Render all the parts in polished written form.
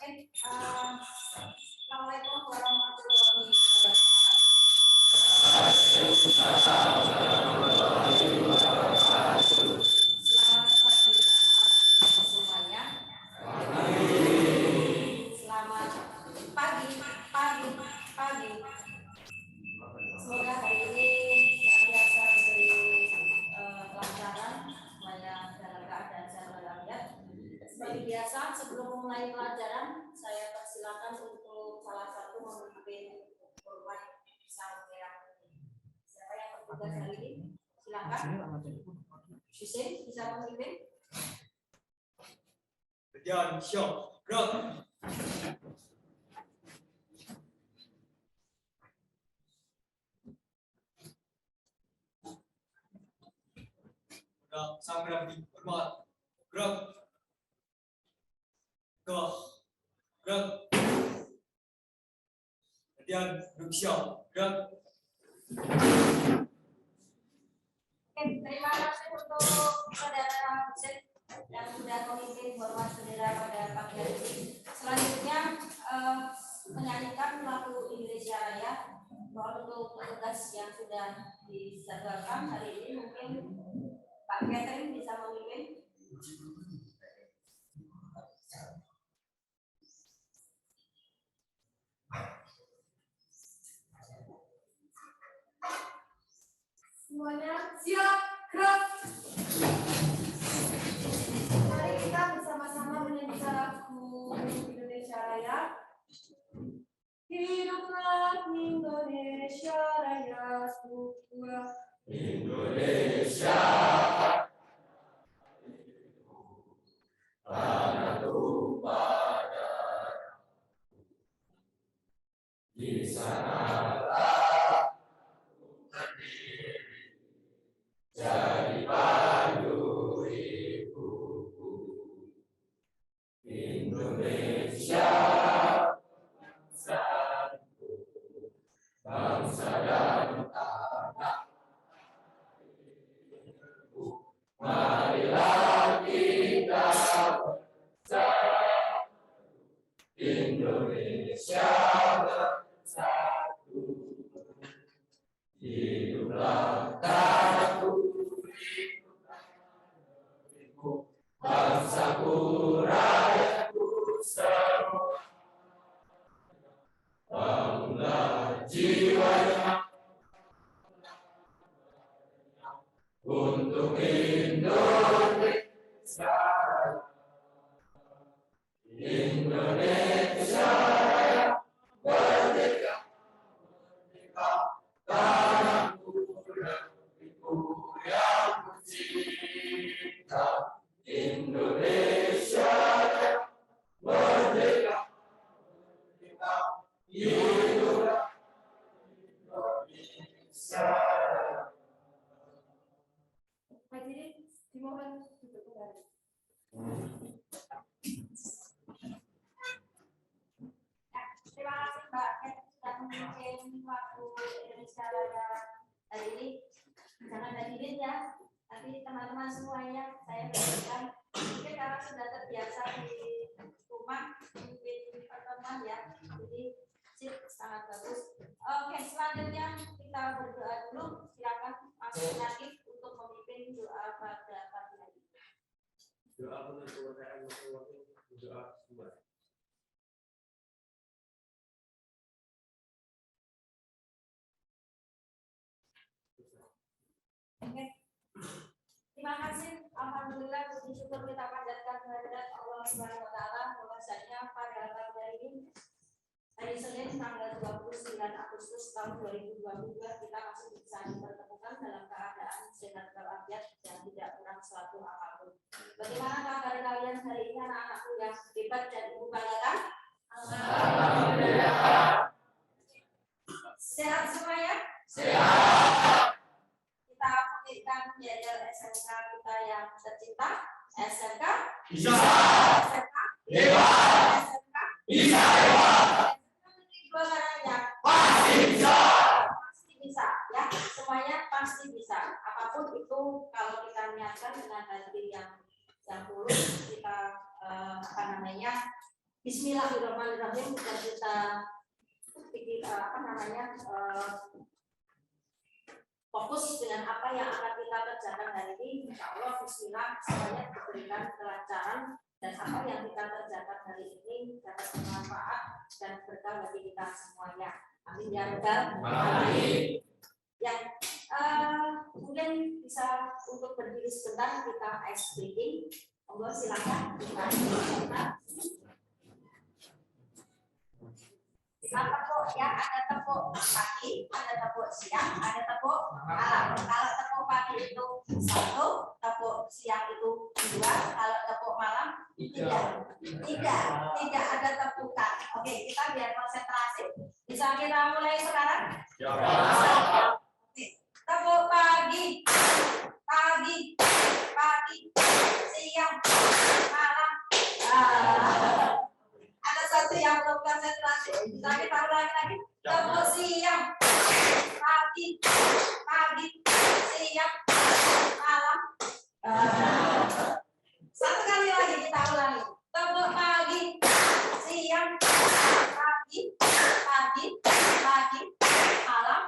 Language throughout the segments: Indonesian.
Assalamualaikum warahmatullahi wabarakatuh. Selamat pagi semuanya. Selamat pagi. Semoga hari ini yang biasa diberi pelajaran semuanya dalam keadaan sehat walafiat. Seperti biasa, sebelum memulai pelajaran, saya persilakan untuk salah satu memimpin format saudara. Siapa yang bertugas hari ini? Silakan. Husin bisa memimpin. Berjalan syok, gerak. Sang Rabi hormat, gerak. Gerak. Kemudian Ruksya, gerak. Terima kasih untuk saudara Husin yang sudah memimpin hormat bendera pada pagi hari ini. Selanjutnya menyanyikan lagu Indonesia Raya. Mohon untuk petugas yang sudah dijadwalkan hari ini mungkin Pak Catherine bisa memimpin. Semuanya siap, gerak. Mari kita bersama-sama menyanyikan lagu Indonesia Raya. Hiduplah Indonesia Raya, Tuhan Indonesia, tanah tumpah darah. Di sanalah berdiri, jadi pandu ibuku. Indonesia, bangsa dan tanah. Marilah kita bersatu, Indonesia bersatu. Hiduplah tanahku, hiduplah negeriku, bangsaku, rakyatku semua. Bangunlah jiwanya untuk Indonesia. Indonesia Raya, merdeka, merdeka, tanahku negeriku yang kucinta. Indonesia Raya, merdeka, merdeka, hiduplah Indonesia. hadirin dimohon duduk kembali. Terima kasih Mbak Kat sudah memimpin lagu Indonesia Raya hari ini. Jangan hadirin ya, tapi teman-teman semuanya saya berikan mungkin karena sudah terbiasa di rumah memimpin pertemuan ya, jadi sangat bagus. Oke, selanjutnya kita berdoa dulu. Silakan Mas Nadif untuk memimpin doa pada pagi hari ini. Doa penutup doa semua. Oke. Terima kasih. Alhamdulillah puji syukur kita panjatkan kehadirat Allah Subhanahu wa taala bahwasanya pada pagi hari ini hari Senin tanggal 29 Agustus tahun 2022 kita masih bisa dipertemukan dalam keadaan sehat walafiat dan tidak kurang suatu apapun. Bagaimana kabar kalian hari ini anak-anakku yang hebat dan ibu banggakan? Alhamdulillah. Sehat semuanya? Sehat. Kita pemirkan belajar SMK kita yang tercinta. SMK Bisa. SMK Hebat. SMK Bisa hebat. dua caranya. Pasti bisa. Pasti bisa ya, semuanya pasti bisa. Apapun itu kalau kita niatkan dengan hati yang tulus, kita Bismillahirrahmanirrahim. Kita pikir fokus dengan apa yang akan kita kerjakan hari ini. Insya Allah Bismillah semuanya diberikan kelancaran dan apa yang kita kerjakan hari ini dapat bermanfaat dan berkah bagi kita semuanya. Amin ya rabbal alamin. Ya, mungkin bisa untuk berdiri sebentar kita ice breaking. Monggo silakan kita tepuk ya, ada tepuk pagi, ada tepuk siang, ada tepuk malam. Kalau tepuk pagi itu 1, tepuk siang itu 2, kalau tepuk malam 3. Tidak ada tepukan. Oke, kita biar konsentrasi. Bisa kita mulai sekarang? Oke. Tepuk pagi, siang, malam. Ada satu yang belum konsentrasi. Bisa kita ulangi lagi. Tepuk siang, pagi, siang, malam. Satu kali lagi kita ulangi. Tepuk pagi, siang, pagi, malam.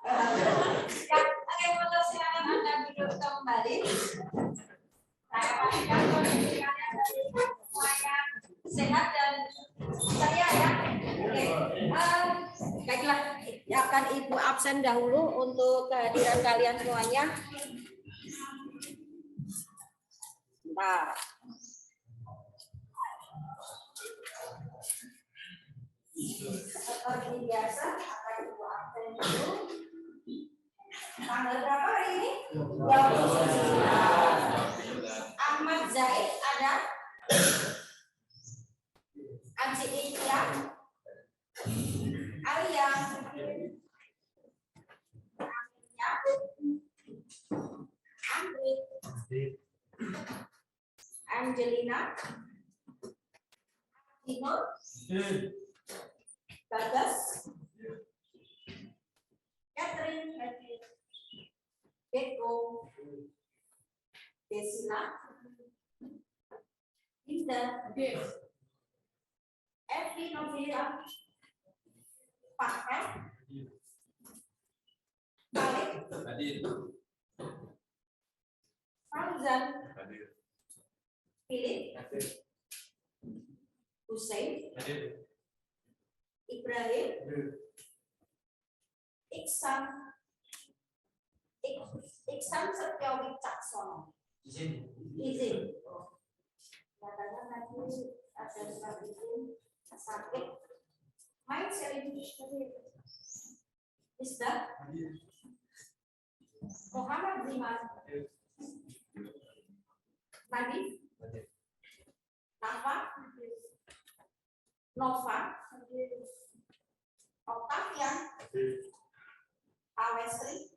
Ya, oke, silakan Anda duduk kembali. Saya pastikan kondisi kalian dari semuanya sehat dan ceria ya. Oke, baiklah, akan Ibu absen dahulu untuk kehadiran kalian semuanya. Nah, seperti biasa akan Ibu absen dulu. Tanggal berapa hari ini? 29. Ahmad Zaid ada? Anci Ikhya, Alia, Andri, Angelina, Dino, Bagas, Catherine, Beko, Desina, Linda, Evi Novira, Pakai, Khalid, Fauzan, Philip, Hussein, Ibrahim, Iksan Setiawi Caksono. Izin. Katanya nanti ada surat izin sakit. Main sering Isda, Muhammad Ziman, Nadif, Nafa, Nova, Octavian, Awestri,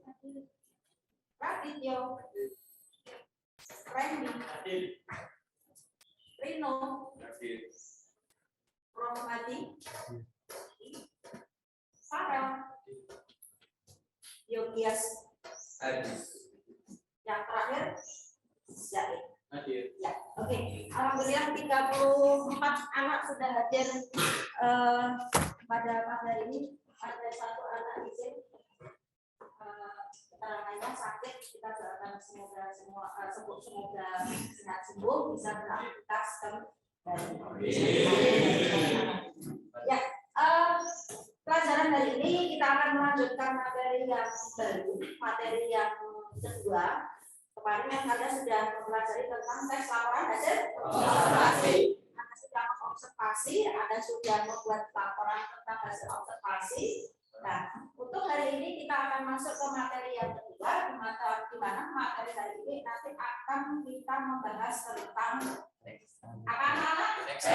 Radityo, Randy, Rino, Rohmadi, Farah, Yogias, yang terakhir Zaid. Ya, oke. Alhamdulillah 34 anak sudah hadir pada pagi hari ini. Ada satu anak izin keterangannya sakit. Kita doakan semoga sehat sembuh, bisa beraktivitas kembali. Ya, pelajaran hari ini kita akan melanjutkan materi yang baru, materi yang kedua. Kemarin yang kalian sudah mempelajari tentang teks laporan hasil observasi. Ada sudah mengobservasi, ada sudah membuat laporan tentang hasil observasi. Nah, untuk hari ini kita akan masuk ke materi yang kedua, di mana materi hari ini nanti akan kita membahas tentang apa namanya? Teks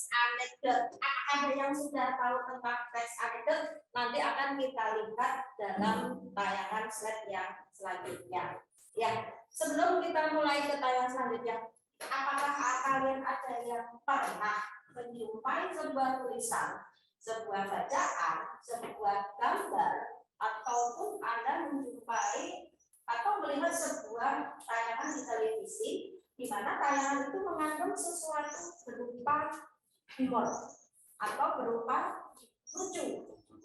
anekdot. Ada yang sudah tahu tentang teks anekdot, nanti akan kita lihat dalam tayangan slide yang selanjutnya. Ya, sebelum kita mulai ke tayangan selanjutnya, apakah kalian ada yang pernah menjumpai sebuah tulisan, sebuah bacaan, sebuah gambar, ataupun Anda menjumpai atau melihat sebuah tayangan di televisi di mana tayangan itu mengandung sesuatu berupa berupa humor atau berupa lucu.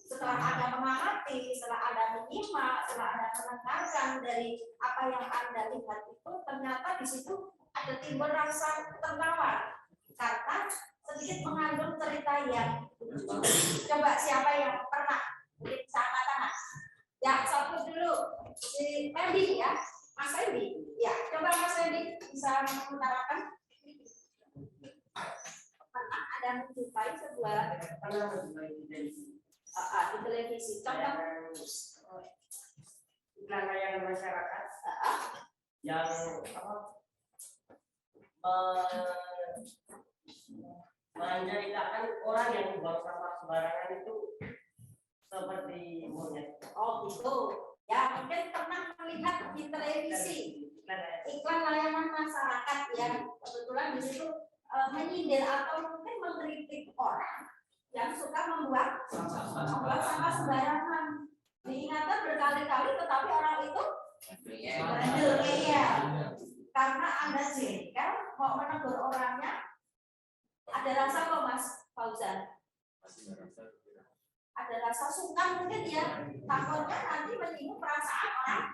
Setelah Anda mengamati, setelah Anda menyimak, setelah Anda mendengarkan dari apa yang Anda lihat itu, ternyata di situ ada timbul rasa tertawa karena sedikit mengandung cerita yang lucu. Coba siapa yang pernah mungkin sama tangan? Ya, satu dulu si Fendi ya, Mas Fendi. Ya, coba Mas Fendi bisa mengutarakan pernah ada menjumpai sebuah di televisi. Contoh iklan layanan masyarakat yang menceritakan orang yang membuang sampah sembarangan itu seperti monyet. Oh gitu. Ya mungkin pernah melihat di televisi iklan layanan masyarakat yang kebetulan di situ menyindir atau mungkin mengkritik orang yang suka membuang sampah sembarangan. Diingatkan berkali-kali, tetapi orang itu bandel ya. Karena Anda jengkel, mau menegur orangnya, ada rasa kok Mas Fauzan? Ada rasa sungkan mungkin ya, takutnya nanti menyinggung perasaan orang.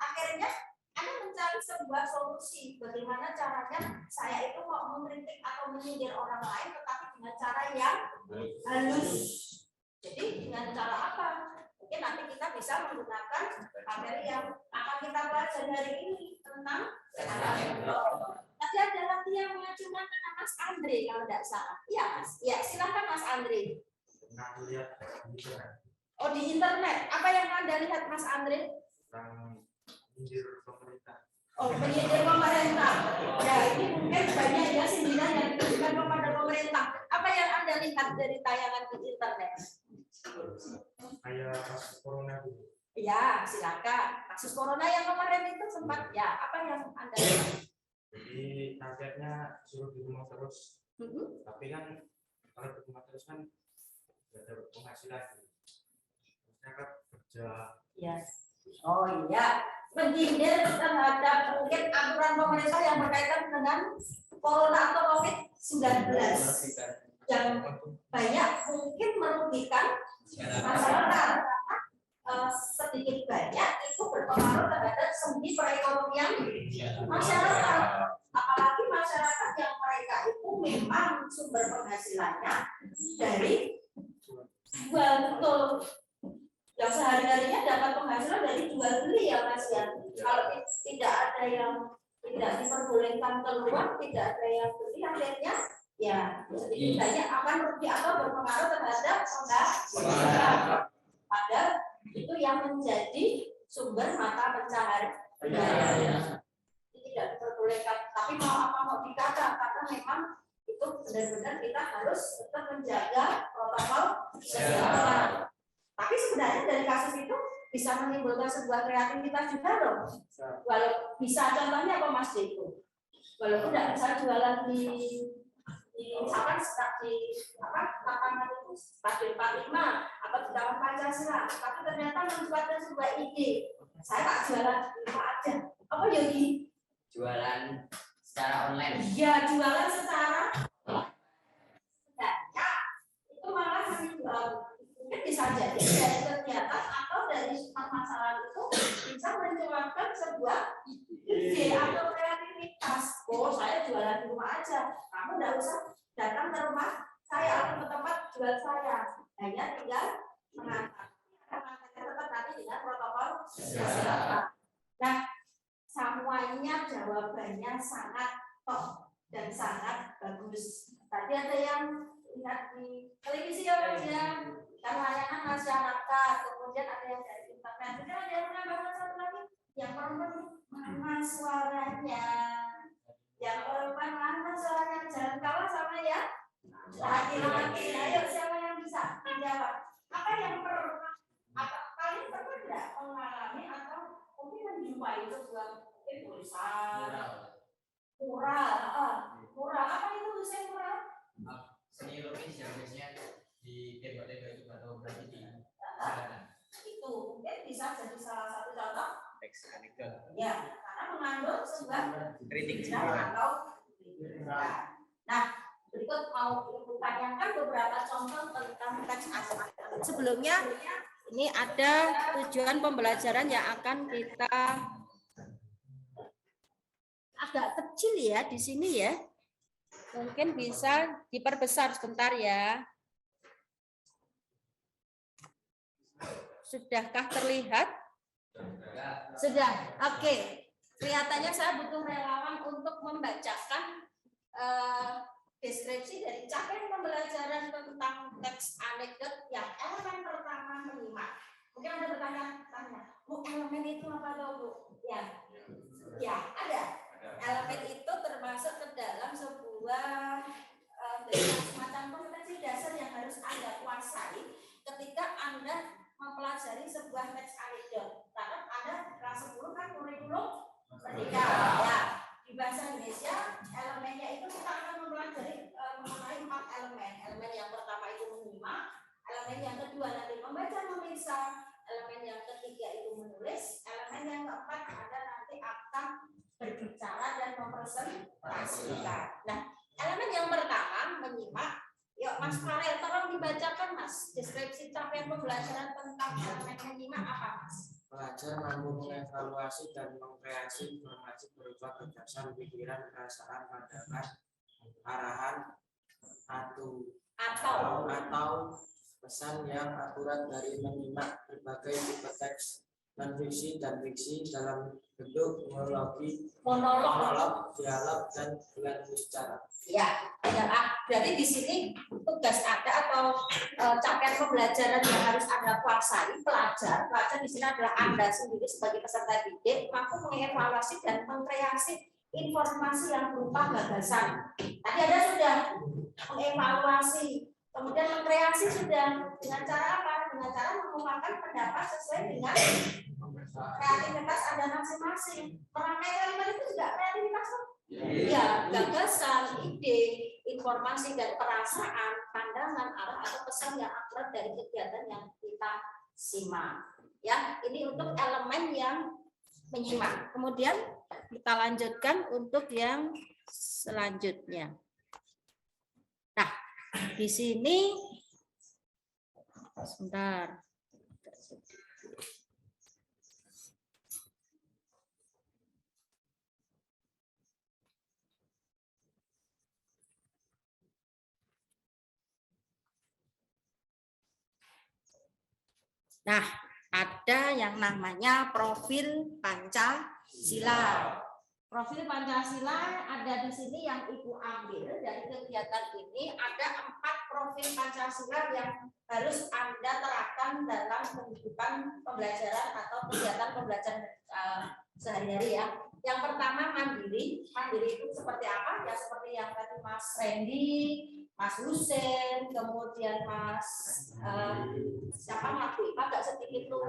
Akhirnya Anda mencari sebuah solusi, bagaimana caranya saya itu mau mengkritik atau menyindir orang lain, tetapi dengan cara yang halus. Jadi dengan cara apa? Mungkin nanti kita bisa menggunakan materi yang akan kita pelajari hari ini tentang nanti ada lagi yang mengajukan nama Mas Andre kalau tidak salah. Iya Mas. Ya silakan Mas Andre. Oh di internet. Apa yang Anda lihat Mas Andre? Menyindir pemerintah. Oh menyindir pemerintah. Ya ini mungkin banyak ya sindiran yang ditujukan kepada pemerintah. Apa yang Anda lihat dari tayangan di internet? Kayak kasus corona dulu. Ya, silakan. Kasus corona yang kemarin itu sempat ya, apa yang Anda lihat? Jadi targetnya suruh di rumah terus. Tapi kan kalau di rumah terus kan tidak ada penghasilan. Terusnya kan kerja. Yes. Oh iya, menyindir terhadap mungkin aturan pemerintah yang berkaitan dengan corona atau COVID-19 yang banyak mungkin merugikan masyarakat. Sedikit banyak itu berpengaruh terhadap sendi perekonomian masyarakat. Apalagi masyarakat yang mereka itu memang sumber penghasilannya dari jual betul. Yang sehari-harinya dapat penghasilan dari jual beli ya Mas ya. Kalau tidak ada yang tidak diperbolehkan keluar, tidak ada yang beli, akhirnya ya sedikit banyak akan rugi atau berpengaruh terhadap penghasilan. Padahal itu yang menjadi sumber mata pencaharian. Ini tidak diperbolehkan, tapi mau apa mau dikata karena memang itu benar-benar kita harus tetap menjaga protokol kesehatan. Tapi sebenarnya dari kasus itu bisa menimbulkan sebuah kreativitas juga loh. Walau bisa contohnya apa Mas Deko? Walaupun tidak bisa jualan di misalkan di lapangan itu Stadion 45 atau di Taman Pancasila, tapi ternyata membuatkan sebuah ide. Saya tak jualan di rumah aja. Apa Yogi? Jualan secara online. Iya, jualan secara ya, itu malah mungkin bisa jadi dari kegiatan atau dari permasalahan itu bisa mencuatkan sebuah ide atau kreativitas. Oh, saya jualan di rumah aja. Kamu tidak usah datang ke rumah saya atau ke tempat jual saya. Hanya tinggal mengantarnya tetap nanti dengan protokol kesehatan. Nah, semuanya jawabannya sangat top dan sangat bagus. Tadi ada yang lihat di televisi ya Mas ya, kan layanan masyarakat, kemudian ada yang dari internet. Kemudian ada yang menambahkan satu lagi, yang perempuan mana suaranya, yang perempuan mana suaranya, jangan kalah sama ya laki-laki. Ayo siapa yang bisa menjawab? Apa yang pernah kalian pernah tidak mengalami atau mungkin menjumpai sebuah tulisan mural? Mural apa itu tulisan mural? Seni lukis yang biasanya di tembok-tembok itu atau graffiti. Itu mungkin bisa jadi salah satu contoh. Teks anekdot. Ya, karena mengandung sebuah Kritik. atau kritikan. Nah, berikut mau Ibu tanyakan beberapa contoh tentang teks asli. Sebelumnya ini ada tujuan pembelajaran yang akan kita agak kecil ya di sini ya. Mungkin bisa diperbesar sebentar ya. Sudahkah terlihat? Sudah. Oke. Kelihatannya saya butuh relawan untuk membacakan deskripsi dari capaian pembelajaran tentang teks anekdot yang elemen pertama menyimak. Mungkin ada bertanya-tanya, Bu, elemen itu apa tahu Bu? Ya, ada. Elemen itu termasuk ke dalam sebuah semacam kompetensi dasar yang harus Anda kuasai ketika Anda mempelajari sebuah teks anekdot. Karena ada kelas 10 kan kurikulum merdeka. Ya, di bahasa Indonesia elemennya itu kita akan mempelajari mengenai 4 elemen. Elemen yang pertama itu menyimak, elemen yang kedua nanti membaca memeriksa, elemen yang ketiga itu menulis, elemen yang keempat ada nanti akan berbicara dan mempresentasikan. Nah, elemen yang pertama menyimak. Yuk Mas Farel, tolong dibacakan Mas deskripsi capaian pembelajaran tentang elemen menyimak apa Mas? Pelajar mampu mengevaluasi dan mengkreasi informasi berupa gagasan, pikiran, perasaan, pandangan, arahan, atau pesan yang akurat dari menyimak berbagai tipe teks non-fiksi dan fiksi dalam bentuk monolog, dialog, dan berbicara. Ya, jadi di sini tugas Anda atau capaian pembelajaran yang harus Anda kuasai, pelajar di sini adalah Anda sendiri sebagai peserta didik mampu mengevaluasi dan mengkreasi informasi yang berupa gagasan. Tadi Anda sudah mengevaluasi, kemudian mengkreasi sudah dengan cara apa? Dengan cara mengungkapkan pendapat sesuai dengan kreativitas Anda masing-masing. Perangai kalimat itu juga kreativitas. Ya, gagasan, ide, informasi dan perasaan, pandangan, arah atau pesan yang akurat dari kegiatan yang kita simak. Ya, ini untuk elemen yang menyimak. Kemudian kita lanjutkan untuk yang selanjutnya. Nah, di sini sebentar. Nah, ada yang namanya profil Pancasila. Profil Pancasila ada di sini yang Ibu ambil dari kegiatan ini. Ada 4 profil Pancasila yang harus Anda terapkan dalam kehidupan pembelajaran atau kegiatan pembelajaran sehari-hari ya. Yang pertama mandiri. Mandiri itu seperti apa? Ya seperti yang tadi Mas Randy, Mas Husen, kemudian Mas siapa ngaku agak sedikit tuh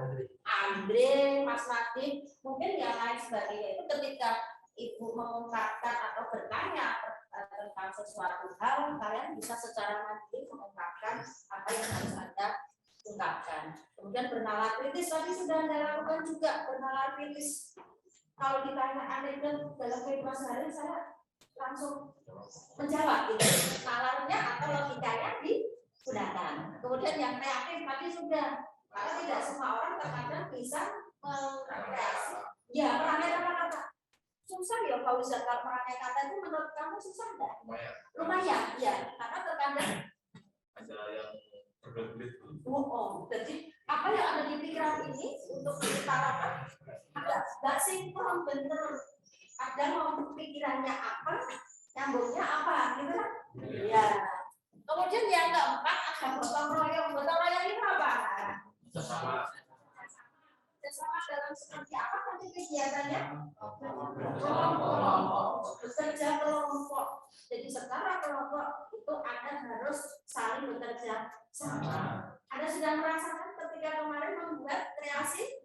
Andre, Mas Nadim, mungkin yang lain sebagainya itu ketika Ibu mengungkapkan atau bertanya tentang sesuatu hal, kalian bisa secara mandiri mengungkapkan apa yang harus Anda ungkapkan. Kemudian bernalar kritis tadi sudah Anda lakukan juga bernalar kritis. Kalau ditanya anekdot dalam kehidupan sehari, saya langsung menjawab gitu. Nalarnya atau logikanya digunakan. Kemudian yang kreatif tadi sudah, karena tidak semua orang terkadang bisa mengkreasi. Ya, perangai kata-kata susah ya Pak Ustaz, kalau perangai kata itu menurut kamu susah enggak? Lumayan, ya, karena terkadang ada yang berbelit. jadi apa yang ada di pikiran ini untuk diutarakan agak sinkron bener. Ada mau pikirannya apa, nyambungnya apa, gitu kan? Ya. Kemudian yang keempat ada gotong royong. Gotong royong itu apa? Bersama dalam seperti apa nanti kegiatannya? Bekerja kelompok. Jadi secara kelompok itu Anda harus saling bekerja sama. Anda sudah merasakan ketika kemarin membuat kreasi?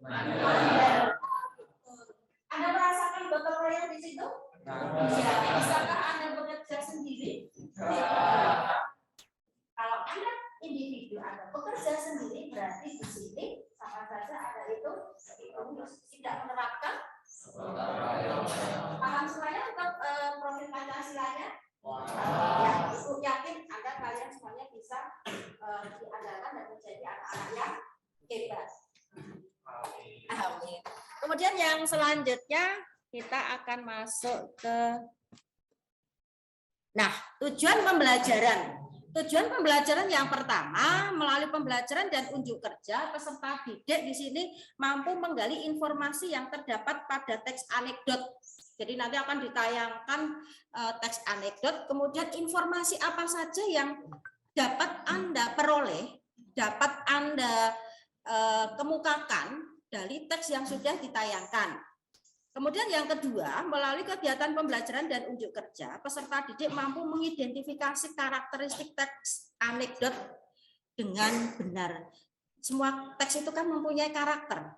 Anda merasakan gotong royong di situ? Ya, bisakah Anda bekerja sendiri? Kalau Anda individu, Anda bekerja sendiri, berarti di sini sama saja Anda itu tidak menerapkan. Paham semuanya untuk profil Pancasilanya? Ya, Ibu yakin bisa diandalkan dan menjadi anak-anak yang hebat. Amin. Kemudian yang selanjutnya kita akan masuk ke tujuan pembelajaran. Tujuan pembelajaran yang pertama, melalui pembelajaran dan unjuk kerja, peserta didik di sini mampu menggali informasi yang terdapat pada teks anekdot. Jadi nanti akan ditayangkan teks anekdot, kemudian informasi apa saja yang dapat Anda peroleh, dapat Anda kemukakan dari teks yang sudah ditayangkan. Kemudian yang kedua, melalui kegiatan pembelajaran dan unjuk kerja, peserta didik mampu mengidentifikasi karakteristik teks anekdot dengan benar. Semua teks itu kan mempunyai karakter.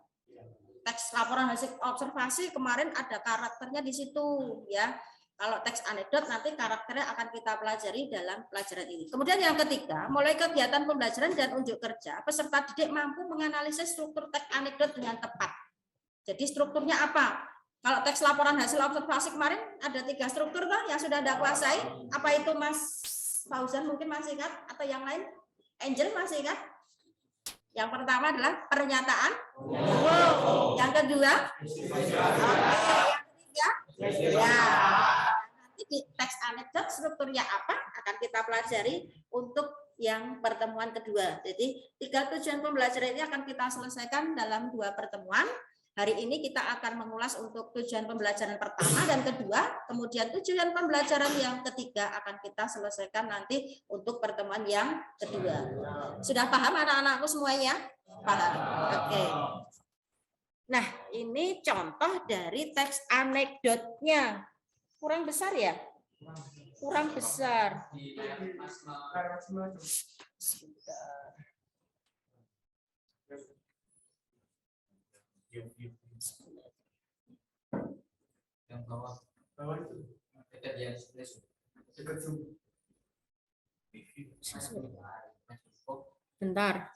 Teks laporan hasil observasi kemarin ada karakternya di situ, ya. Kalau teks anekdot nanti karakternya akan kita pelajari dalam pelajaran ini. Kemudian yang ketiga, mulai kegiatan pembelajaran dan unjuk kerja, peserta didik mampu menganalisis struktur teks anekdot dengan tepat. Jadi strukturnya apa? Kalau teks laporan hasil observasi kemarin ada 3 struktur kan yang sudah Anda kuasai. Apa itu Mas Fauzan mungkin masih ingat atau yang lain? Angel masih ingat? Yang pertama adalah pernyataan. Yang kedua? Yang ketiga? Ya. Nanti di teks anekdot strukturnya apa akan kita pelajari untuk yang pertemuan kedua. Jadi 3 tujuan pembelajaran ini akan kita selesaikan dalam 2 pertemuan. Hari ini kita akan mengulas untuk tujuan pembelajaran pertama dan kedua, kemudian tujuan pembelajaran yang ketiga akan kita selesaikan nanti untuk pertemuan yang kedua. Sudah paham anak-anakku semuanya? Paham? Oke. Nah, ini contoh dari teks anekdotnya. Kurang besar ya? Kurang besar. Yang bawah itu dekat yang dekat zoom. Bentar.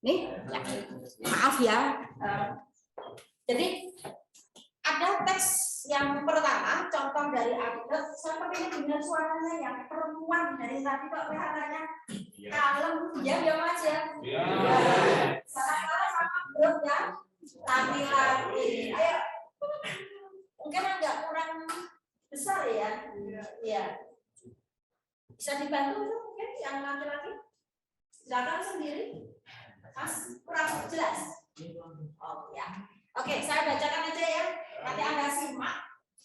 Nih, maaf ya. Jadi ada teks yang pertama, contoh dari anekdot. Seperti ini dengan suaranya yang perempuan dari tadi kok kelihatannya kalem, ya Mas ya. Salah-salah sama grup ya, laki-laki. Ayo, mungkin agak kurang besar ya. Iya. Bisa dibantu itu mungkin yang laki-laki? Silakan sendiri. Mas, kurang jelas. Oh ya. Oke, saya bacakan aja ya. Nanti Anda simak,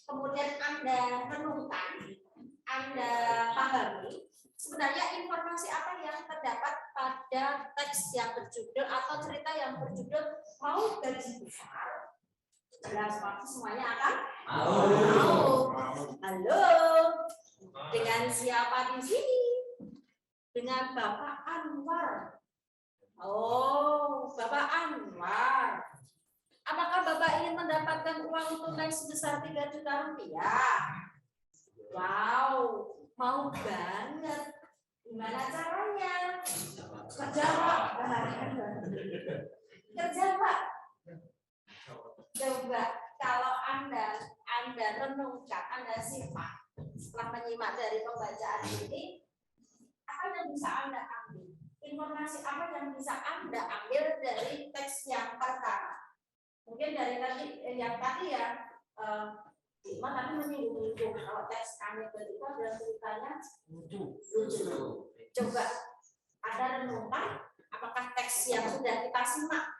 kemudian Anda renungkan, Anda pahami. Sebenarnya informasi apa yang terdapat pada teks yang berjudul atau cerita yang berjudul Mau Gaji Besar? Jelas pasti semuanya akan mau. Halo, dengan siapa di sini? Dengan Bapak Anwar. Oh, Bapak Anwar. Apakah Bapak ingin mendapatkan uang tunai sebesar 3 juta rupiah? Wow, mau banget. Gimana caranya? Kerja Pak. Kerja Pak. Coba kalau Anda renungkan, Anda simak setelah menyimak dari pembacaan ini, apa yang bisa Anda ambil? Informasi apa yang bisa Anda ambil dari teks yang pertama? Mungkin dari tadi yang tadi ya, cuma tadi menyinggung kalau teks anekdot itu adalah ceritanya lucu. Coba Anda renungkan, apakah teks yang sudah kita simak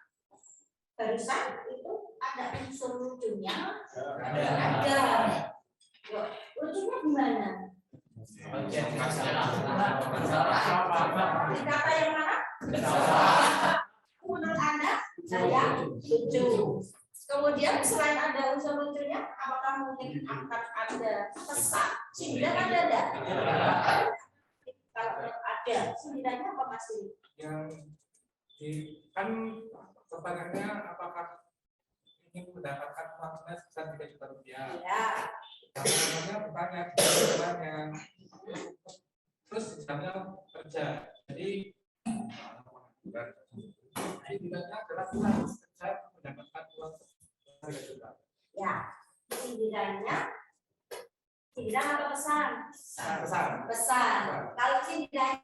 barusan itu ada unsur lucunya? Ada. Lucunya gimana? Kata yang mana? Menurut Anda? Saya lucu. Kemudian selain ada unsur lucunya, apakah mungkin akan ada pesan? Sindiran ada enggak? Kalau ada, sindirannya apa Mas? Yang kan pertanyaannya apakah ingin mendapatkan uang tunai sebesar 3 juta rupiah? Ya. Namanya pertanyaan. Terus jamnya kerja. Jadi tidaknya adalah kerja mendapatkan uang 3 juta. Ya, sindirannya Sindiran atau pesan? Pesan. Pesan. Kalau sindiran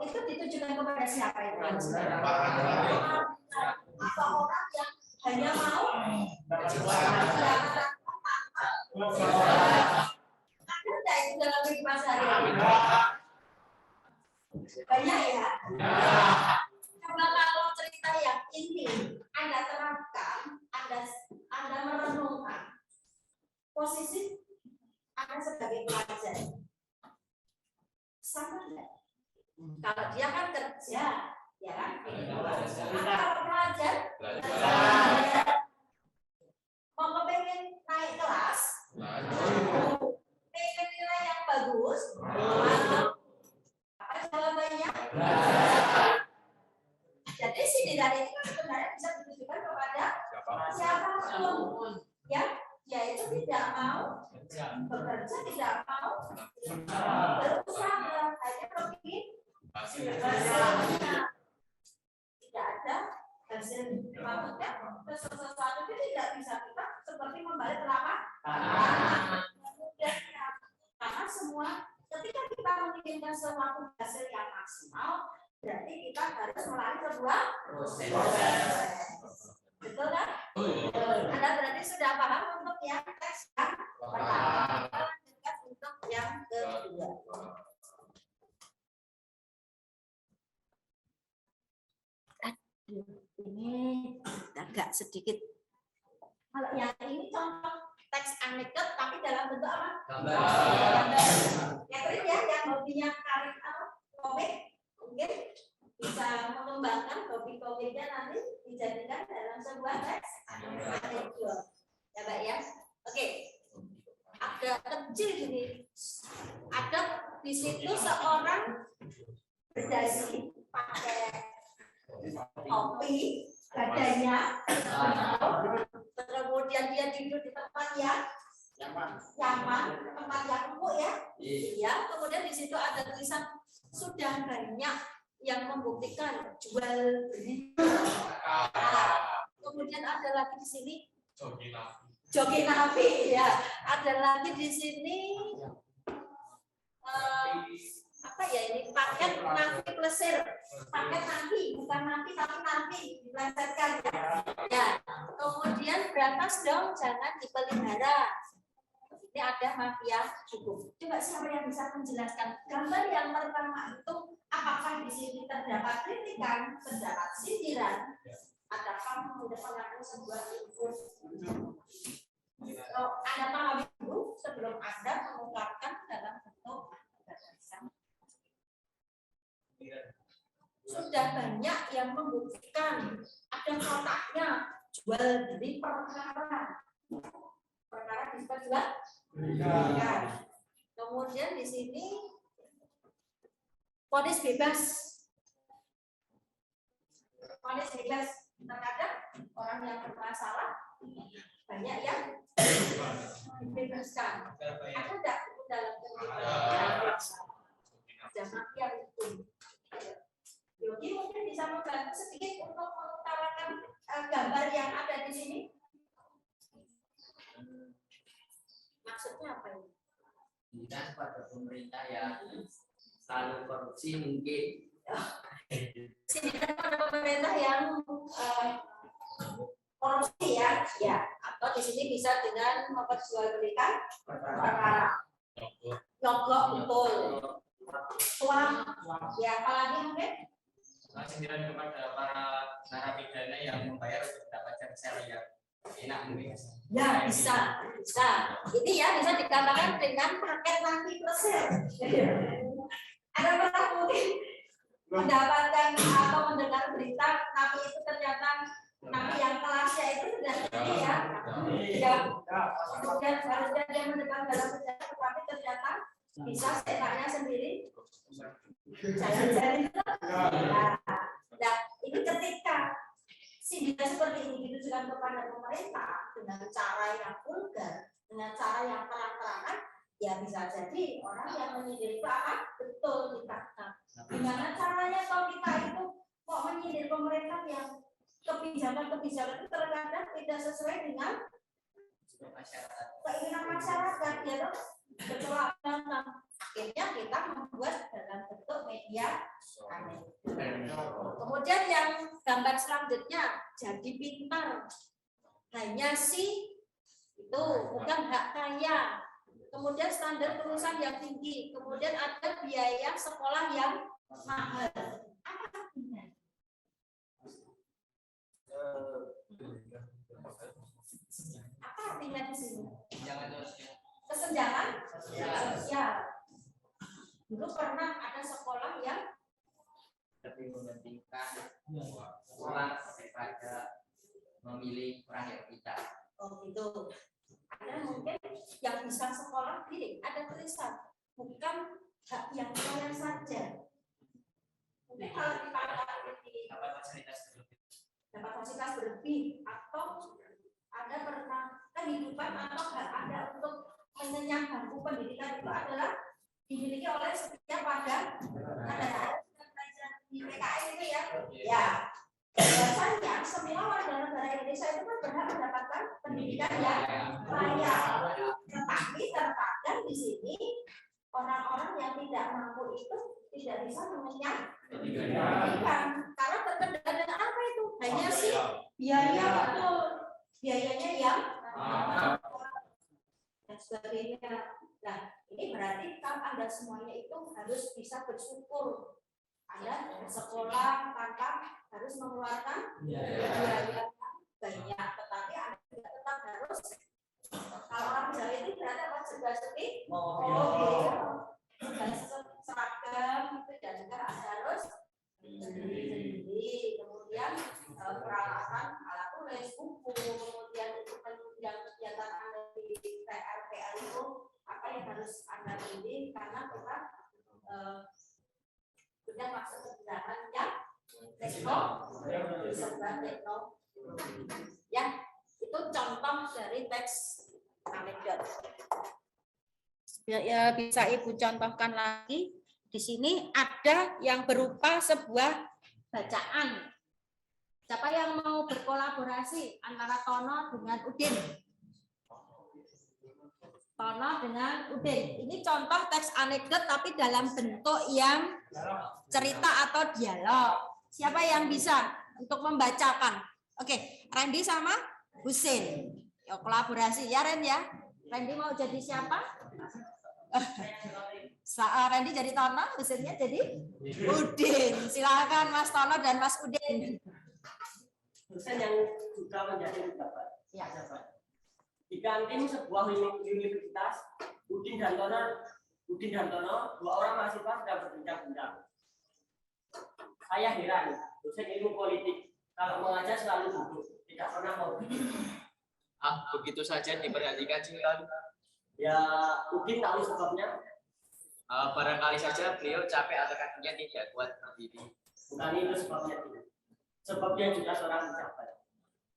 itu ditujukan kepada siapa itu? Apa orang yang hanya mau ada itu dalam kehidupan sehari-hari? Banyak ya. Coba kalau cerita yang ini Anda terapkan, Anda merenungkan posisi Anda sebagai pelajar, sama enggak? Kalau dia kan kerja, ya kan? Kalau pelajar, mau kepengen naik kelas, pengen nilai yang bagus, apa jawabannya? Jadi sindiran ini kan sebenarnya bisa ditujukan kepada siapapun, ya, yaitu tidak mau bekerja, tidak mau berusaha, hanya pergi tidak ada hasil. Maksudnya sesuatu itu tidak bisa kita seperti membalik telapak tangan. Karena semua ketika kita menginginkan sesuatu hasil yang maksimal, berarti kita harus melalui sebuah proses. Betul kan? Anda berarti sudah paham untuk yang teks yang pertama. Kita lanjutkan untuk yang kedua. Ini agak sedikit. Kalau yang ini contoh teks anekdot tapi dalam bentuk apa? Gambar. Yang keren ya, yang hobinya karir komik, mungkin bisa mengembangkan hobi-komiknya nanti dijadikan dalam sebuah teks anekdot. Ya Mbak ya. Oke. Ada kecil gini. Ada di situ seorang berdasi pakai topi, badannya, kemudian dia duduk di tempat yang nyaman, tempat yang empuk ya. Iya. Kemudian di situ ada tulisan sudah banyak yang membuktikan jual beli. Kemudian ada lagi di sini joki nabi ya. Ada lagi di sini apa ya ini paket nabi plesir, paket nabi bukan nabi tapi nabi diplesetkan ya. Ya. Kemudian beratas dong jangan dipelihara. Ini ada mafia cukup. Coba siapa yang bisa menjelaskan gambar yang pertama itu apakah di sini terdapat kritikan, terdapat sindiran, ataukah mengenai sebuah info? Anda pahami dulu sebelum Anda mengungkapkan dalam bentuk sudah banyak yang membuktikan ada kotaknya jual beli perkara disebut jual beli. Kemudian di sini vonis bebas terkadang orang yang bermasalah banyak yang dibebaskan. Ada tidak dalam ada mafia itu. Yogi mungkin bisa membantu sedikit untuk mengutarakan gambar yang ada di sini. Maksudnya apa ini? Kita pada pemerintah yang selalu korupsi mungkin. Sindiran pada pemerintah yang korupsi ya, atau di sini bisa dengan memperjualbelikan perkara. Nyogok betul. Uang, ya apalagi mungkin? Sindiran kepada para narapidana yang membayar untuk mendapatkan sel yang enak mungkin. Ya bisa. Ini ya bisa dikatakan dengan paket nabi plesir. Ada pernah mungkin mendapatkan atau mendengar berita nabi itu ternyata nabi yang kelasnya itu sudah tinggi ya. Kemudian harusnya dia mendekat dalam sejarah, tetapi ternyata bisa seenaknya sendiri. Jalan-jalan. Nah, ini ketika sindiran seperti ini ditujukan kepada pemerintah dengan cara yang vulgar, dengan cara yang terang-terangan, ya bisa jadi orang yang menyindir itu akan betul ditangkap. Gimana caranya kalau kita itu kok menyindir pemerintah yang kebijakan-kebijakan itu terkadang tidak sesuai dengan masyarakat. keinginan masyarakat ya loh. Ketua akhirnya kita membuat dalam bentuk media kemudian yang gambar selanjutnya jadi pintar hanya si itu bukan hak kaya kemudian standar tulisan yang tinggi kemudian ada biaya sekolah yang mahal apa artinya? Apa artinya di sini? Jangan sosial. Kesenjangan sosial. Dulu pernah ada sekolah yang Lebih mementingkan orang daripada memilih rakyat kita. oh gitu. Ada mungkin yang bisa sekolah ini ada tulisan bukan hak yang kaya saja. Mungkin kalau dikatakan ini Dapat fasilitas berlebih. dapat fasilitas berlebih atau ada pernah kehidupan atau hak Anda untuk mengenyang bangku pendidikan itu adalah dimiliki oleh setiap warga negara di PKI itu ya. Ya. Biasanya semua warga negara Indonesia itu kan berhak mendapatkan pendidikan yang layak. Tetapi terkadang di sini orang-orang yang tidak mampu itu tidak bisa mengenyang pendidikan karena terkendala dengan apa itu? Hanya sih biaya betul. Biayanya yang dan sebagainya. Nah, ini berarti kalau Anda semuanya itu harus bisa bersyukur. Anda sekolah tanpa harus mengeluarkan biaya banyak, tetapi Anda juga tetap harus kalau orang Jawa itu berarti apa serba-serbi dan seragam itu dan juga harus sendiri. Kemudian peralatan alat tulis buku, kemudian untuk penunjang kegiatan Anda di PR itu apa yang harus Anda pilih karena kita sudah masuk ke zaman yang teknologi ya itu contoh dari teks anekdot ya bisa Ibu contohkan lagi di sini ada yang berupa sebuah bacaan. Siapa yang mau berkolaborasi antara Tono dengan Udin? Tono dengan Udin. Ini contoh teks anekdot tapi dalam bentuk yang cerita atau dialog. Siapa yang bisa untuk membacakan? Oke, Randy sama Husin. Yuk kolaborasi ya Ren ya. Randy mau jadi siapa? Randy jadi Tono, Husinnya jadi Udin. Silakan Mas Tono dan Mas Udin. Dosen yang juga menjadi pejabat. Ya. Di kantin sebuah universitas, Udin dan Tono, dua orang mahasiswa sedang berbincang-bincang. Saya heran, dosen ilmu politik kalau mengajar selalu duduk, tidak pernah mau. Begitu saja diperhatikan sih kan. Ya, Udin tahu sebabnya. Barangkali saja beliau capek atau kakinya tidak kuat berdiri. Bukan itu sebabnya tidak. Sebabnya juga seorang pejabat.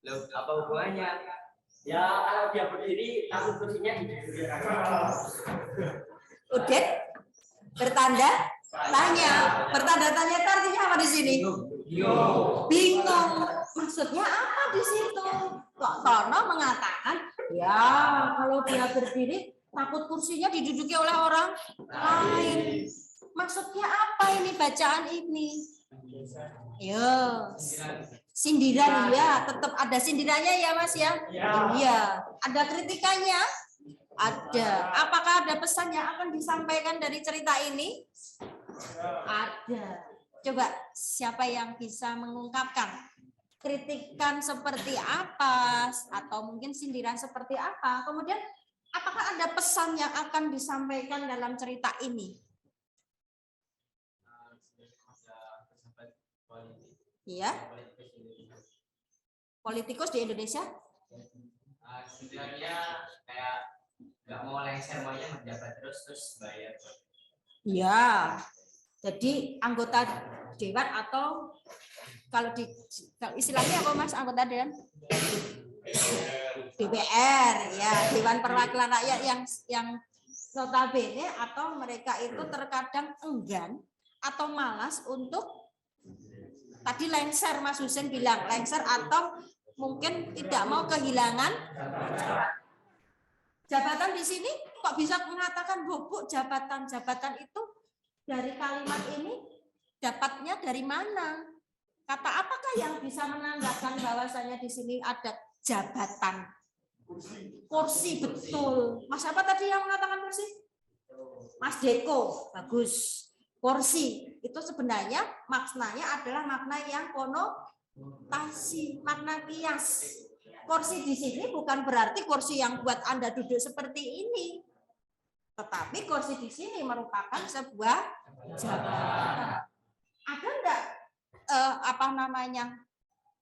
Loh, apa hubungannya? Ya, kalau dia berdiri, takut kursinya didudukkan. Udin bertanda tanya. Bertanda tanya itu artinya apa di sini? Bingung. Maksudnya apa di situ? Kok Tono mengatakan, ya kalau dia berdiri takut kursinya diduduki oleh orang lain. Maksudnya apa ini bacaan ini? Yo, sindiran ya, tetap ada sindirannya ya Mas ya? Iya. Ada kritikannya? Ada. Apakah ada pesan yang akan disampaikan dari cerita ini? Ada. Coba siapa yang bisa mengungkapkan kritikan seperti apa atau mungkin sindiran seperti apa? Kemudian apakah ada pesan yang akan disampaikan dalam cerita ini? Iya. Politikus di Indonesia? Sebenarnya kayak nggak mau lengser, maunya menjabat terus bayar. Iya. Jadi anggota dewan atau kalau istilahnya apa Mas anggota dewan? DPR ya, Dewan Perwakilan Rakyat yang notabene atau mereka itu terkadang enggan atau malas untuk tadi lengser, Mas Husin bilang lengser atau mungkin tidak mau kehilangan Jabatan di sini kok bisa mengatakan Bu, jabatan itu dari kalimat ini dapatnya dari mana? Kata apakah yang bisa menandakan bahwasanya di sini ada jabatan? Kursi, betul. Mas apa tadi yang mengatakan kursi? Mas Deko, bagus. Kursi itu sebenarnya maknanya adalah makna yang konotasi, makna kias. Kursi di sini bukan berarti kursi yang buat Anda duduk seperti ini. Tetapi kursi di sini merupakan sebuah jabatan. Ada enggak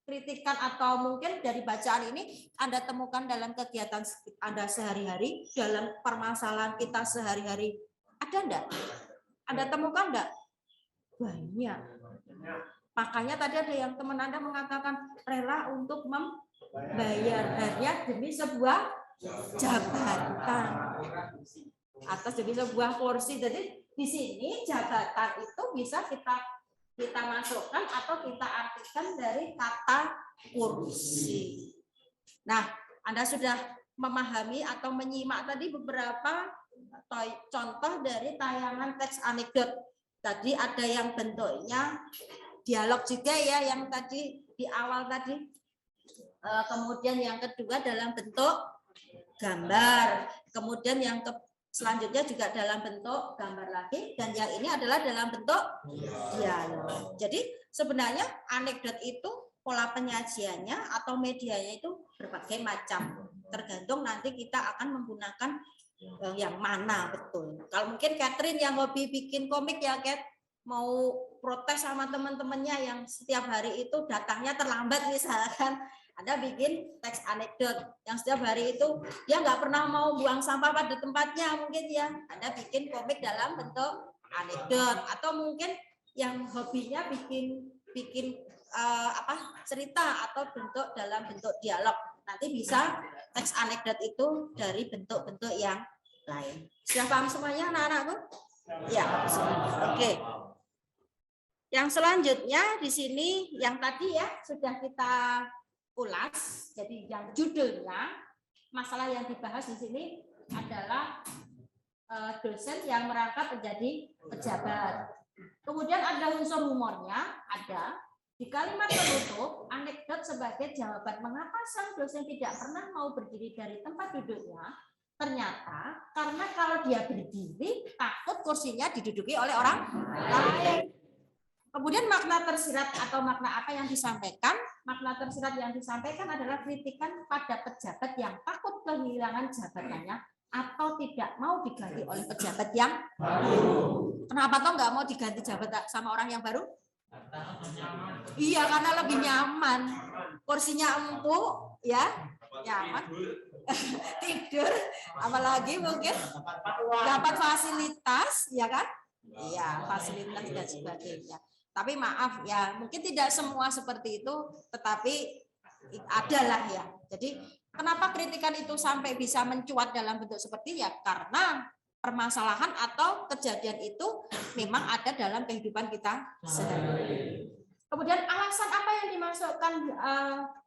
kritikan atau mungkin dari bacaan ini Anda temukan dalam kegiatan Anda sehari-hari, dalam permasalahan kita sehari-hari? Ada enggak? Anda temukan enggak? Banyak. Makanya tadi ada yang teman Anda mengatakan rela untuk membayar hanya demi sebuah jabatan atau demi sebuah kursi. Jadi di sini jabatan itu bisa kita masukkan atau kita artikan dari kata kursi. Nah, Anda sudah memahami atau menyimak tadi beberapa contoh dari tayangan teks anekdot. Tadi ada yang bentuknya dialog juga ya, yang tadi di awal tadi. Kemudian yang kedua dalam bentuk gambar. Kemudian yang selanjutnya juga dalam bentuk gambar lagi, dan yang ini adalah dalam bentuk dialog. Jadi sebenarnya anekdot itu pola penyajiannya atau medianya itu berbagai macam, tergantung nanti kita akan menggunakan yang mana betul. Kalau mungkin Catherine yang hobi bikin komik ya Cat, mau protes sama teman-temannya yang setiap hari itu datangnya terlambat misalkan, Anda bikin teks anekdot yang setiap hari itu dia nggak pernah mau buang sampah pada tempatnya mungkin ya, Anda bikin komik dalam bentuk anekdot. Atau mungkin yang hobinya bikin cerita atau bentuk dalam bentuk dialog, nanti bisa teks anekdot itu dari bentuk-bentuk yang lain. Sudah paham semuanya anak-anakku? Ya, oke. Yang selanjutnya di sini yang tadi ya sudah kita ulas. Jadi yang judulnya masalah yang dibahas di sini adalah dosen yang merangkap menjadi pejabat. Kemudian ada unsur humornya, ada di kalimat penutup anekdot sebagai jawaban mengapa sang dosen tidak pernah mau berdiri dari tempat duduknya. Ternyata karena kalau dia berdiri takut kursinya diduduki oleh orang lain. Kemudian makna tersirat atau makna apa yang disampaikan? Makna tersirat yang disampaikan adalah kritikan pada pejabat yang takut kehilangan jabatannya atau tidak mau diganti oleh pejabat yang baru. Kenapa toh nggak mau diganti jabat sama orang yang baru? Iya, karena lebih nyaman. Kursinya empuk, ya, nyaman. Tidur, apalagi mungkin dapat fasilitas, ya kan? Iya, fasilitas dan sebagainya. Tapi maaf ya, mungkin tidak semua seperti itu, tetapi adalah ya. Jadi kenapa kritikan itu sampai bisa mencuat dalam bentuk seperti ya? Karena permasalahan atau kejadian itu memang ada dalam kehidupan kita sehari-hari. Kemudian alasan apa yang dimasukkan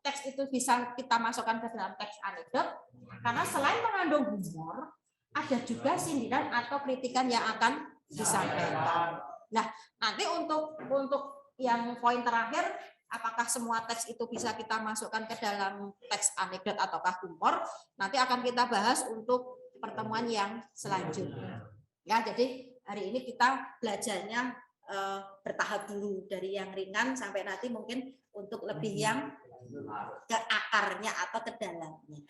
teks itu bisa kita masukkan ke dalam teks anekdot? Karena selain mengandung humor, ada juga sindiran atau kritikan yang akan disampaikan. Nah, nanti untuk yang poin terakhir, apakah semua teks itu bisa kita masukkan ke dalam teks anekdot ataukah humor? Nanti akan kita bahas untuk pertemuan yang selanjutnya. Ya, jadi hari ini kita belajarnya bertahap dulu dari yang ringan sampai nanti mungkin untuk lebih yang ke akarnya atau ke dalamnya.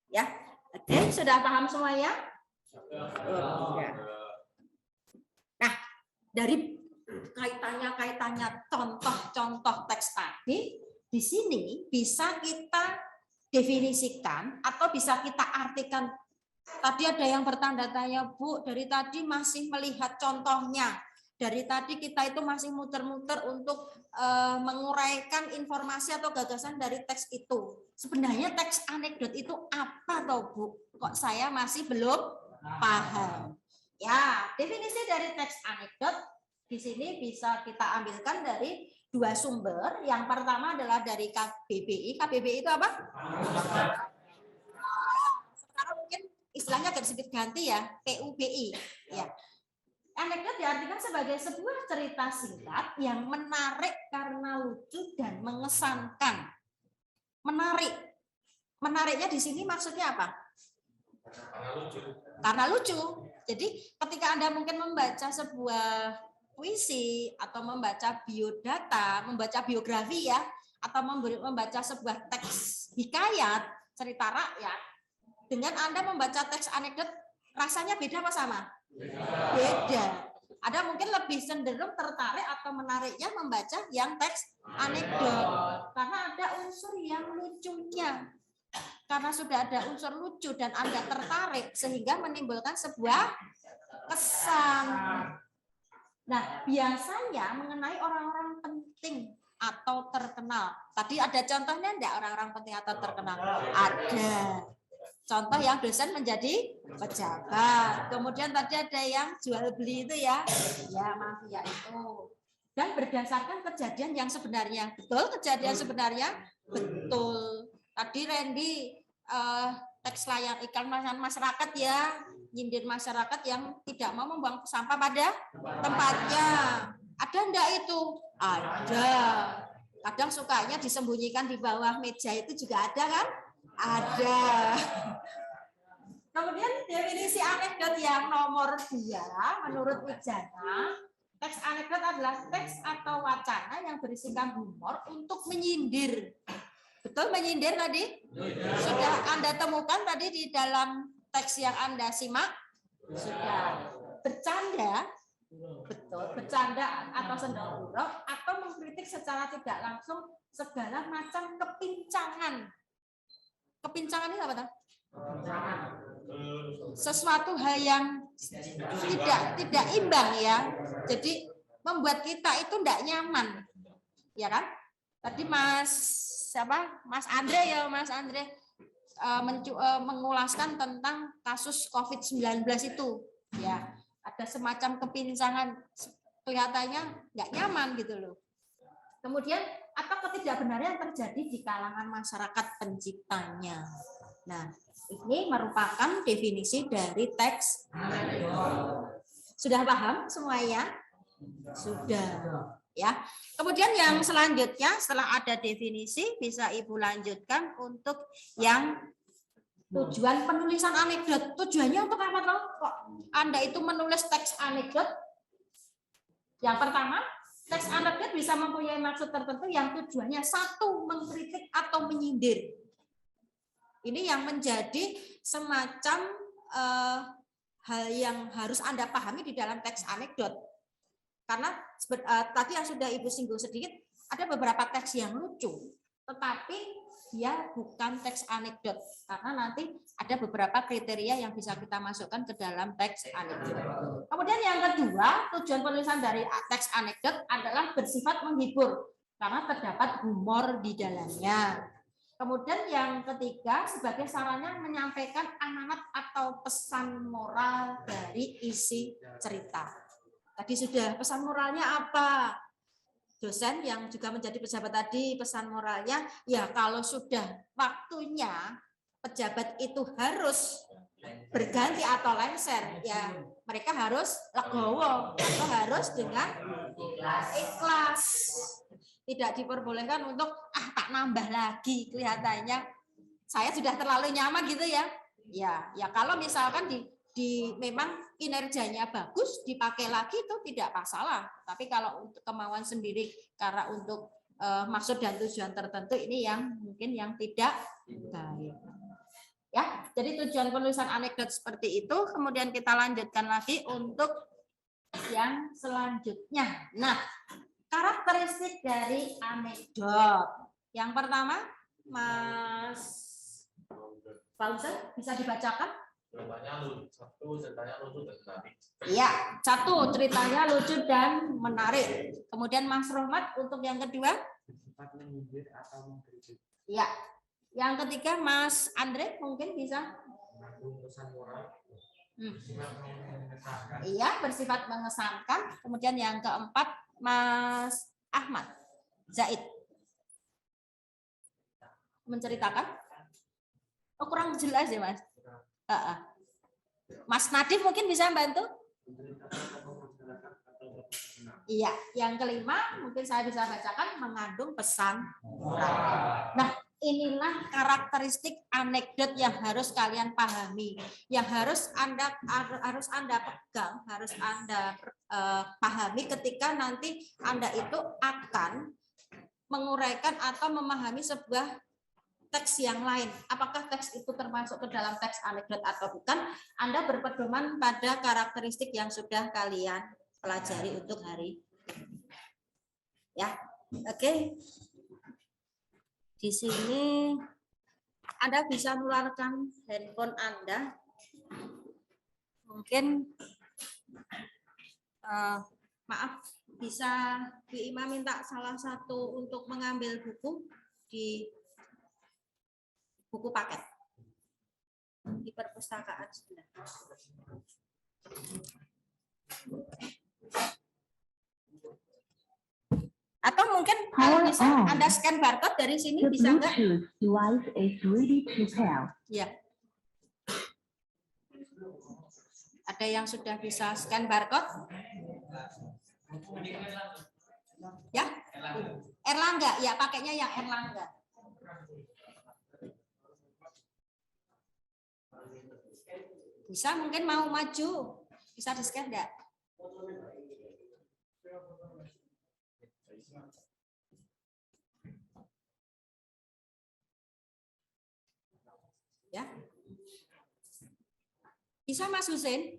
Ya, oke, sudah paham semuanya? Nah, dari kaitannya contoh-contoh teks tadi, di sini bisa kita definisikan atau bisa kita artikan. Tadi ada yang bertanda tanya, Bu, dari tadi masih melihat contohnya. Dari tadi kita itu masih muter-muter untuk menguraikan informasi atau gagasan dari teks itu. Sebenarnya teks anekdot itu apa toh, Bu? Kok saya masih belum paham? Ya, definisi dari teks anekdot di sini bisa kita ambilkan dari dua sumber. Yang pertama adalah dari KBBI. KBBI itu apa? Sekarang mungkin istilah agak sedikit ganti ya, PUBI. Ya. Anekdot diartikan sebagai sebuah cerita singkat yang menarik karena lucu dan mengesankan. Menarik. Menariknya di sini maksudnya apa? Karena lucu. Karena lucu. Jadi ketika Anda mungkin membaca sebuah puisi atau membaca biodata, membaca biografi ya, atau membaca sebuah teks hikayat, cerita rakyat, dengan Anda membaca teks anekdot, rasanya beda apa sama? Beda. Ada mungkin lebih cenderung tertarik atau menariknya membaca yang teks anekdot karena ada unsur yang lucunya. Karena sudah ada unsur lucu dan Anda tertarik sehingga menimbulkan sebuah kesan. Nah, biasanya mengenai orang-orang penting atau terkenal. Tadi ada contohnya enggak orang-orang penting atau terkenal? Ada. Contoh yang dosen menjadi pejabat. Kemudian tadi ada yang jual beli itu ya. Ya, mafia itu. Dan berdasarkan kejadian yang sebenarnya. Betul kejadian sebenarnya? Betul. Tadi Randy teks layan ikan masyarakat ya. Nyindir masyarakat yang tidak mau membuang sampah pada tempatnya. Ada enggak itu? Ada. Kadang sukanya disembunyikan di bawah meja itu juga ada kan? Ada. Kemudian definisi anekdot yang nomor 2 menurut Wijana, teks anekdot adalah teks atau wacana yang berisikan humor untuk menyindir. Betul menyindir tadi? Sudah Anda temukan tadi di dalam teks yang Anda simak? Sudah. Bercanda? Betul. Bercanda atau sendiri atau mengkritik secara tidak langsung segala macam kepincangan. Kepincangan itu apa? Sesuatu hal yang tidak imbang ya. Jadi membuat kita itu tidak nyaman. Ya kan? Tadi Mas Andre mengulaskan tentang kasus COVID-19 itu. Ya, ada semacam kepincangan kelihatannya nggak nyaman gitu loh. Kemudian atau ketidakbenaran yang terjadi di kalangan masyarakat penciptanya. Nah, ini merupakan definisi dari teks. Sudah paham semuanya? Sudah. Ya. Kemudian yang selanjutnya setelah ada definisi bisa Ibu lanjutkan untuk yang tujuan penulisan anekdot. Tujuannya untuk apa toh? Kok Anda itu menulis teks anekdot? Yang pertama, teks anekdot bisa mempunyai maksud tertentu yang tujuannya satu, mengkritik atau menyindir. Ini yang menjadi semacam hal yang harus Anda pahami di dalam teks anekdot. Karena tadi yang sudah Ibu singgung sedikit, ada beberapa teks yang lucu, tetapi dia bukan teks anekdot. Karena nanti ada beberapa kriteria yang bisa kita masukkan ke dalam teks anekdot. Kemudian yang kedua, tujuan penulisan dari teks anekdot adalah bersifat menghibur, karena terdapat humor di dalamnya. Kemudian yang ketiga, sebagai sarana menyampaikan amanat atau pesan moral dari isi cerita. Tadi sudah pesan moralnya apa? Dosen yang juga menjadi pejabat tadi pesan moralnya, ya kalau sudah waktunya pejabat itu harus berganti atau lengser, ya mereka harus legowo atau harus dengan ikhlas. Tidak diperbolehkan untuk tak nambah lagi, kelihatannya saya sudah terlalu nyaman gitu ya. Ya kalau misalkan memang kinerjanya bagus dipakai lagi itu tidak masalah. Tapi kalau untuk kemauan sendiri karena untuk maksud dan tujuan tertentu ini yang mungkin yang tidak baik. Ya, jadi tujuan penulisan anekdot seperti itu. Kemudian kita lanjutkan lagi untuk yang selanjutnya. Nah, karakteristik dari anekdot. Yang pertama, Mas Fauzen bisa dibacakan? Ceritanya lucu dan menarik. Iya, satu ceritanya lucu dan menarik. Kemudian Mas Rohmat untuk yang kedua? Sifat menyindir atau mengkritik. Iya. Yang ketiga Mas Andre mungkin bisa? Mengandung pesan moral. Iya, bersifat mengesankan. Kemudian yang keempat Mas Ahmad Zaid. Menceritakan? Oh, kurang jelas ya, Mas? Mas Nadif mungkin bisa bantu? Iya, yang kelima mungkin saya bisa bacakan mengandung pesan moral. Nah, inilah karakteristik anekdot yang harus kalian pahami, yang harus Anda pegang, harus Anda pahami ketika nanti Anda itu akan menguraikan atau memahami sebuah teks yang lain. Apakah teks itu termasuk ke dalam teks anekdot atau bukan? Anda berpedoman pada karakteristik yang sudah kalian pelajari untuk hari ya. Oke. Di sini Anda bisa mengeluarkan handphone Anda. Mungkin maaf, bisa Bu Ima minta salah satu untuk mengambil buku di buku paket di perpustakaan sebelah. Atau mungkin kalau bisa Anda scan barcode dari sini, bisa enggak? Device is ready to pair. Ya. Ada yang sudah bisa scan barcode? Ya? Erlangga, ya pakainya yang Erlangga. Bisa mungkin mau maju, bisa di scan enggak? Ya. Bisa Mas Husin?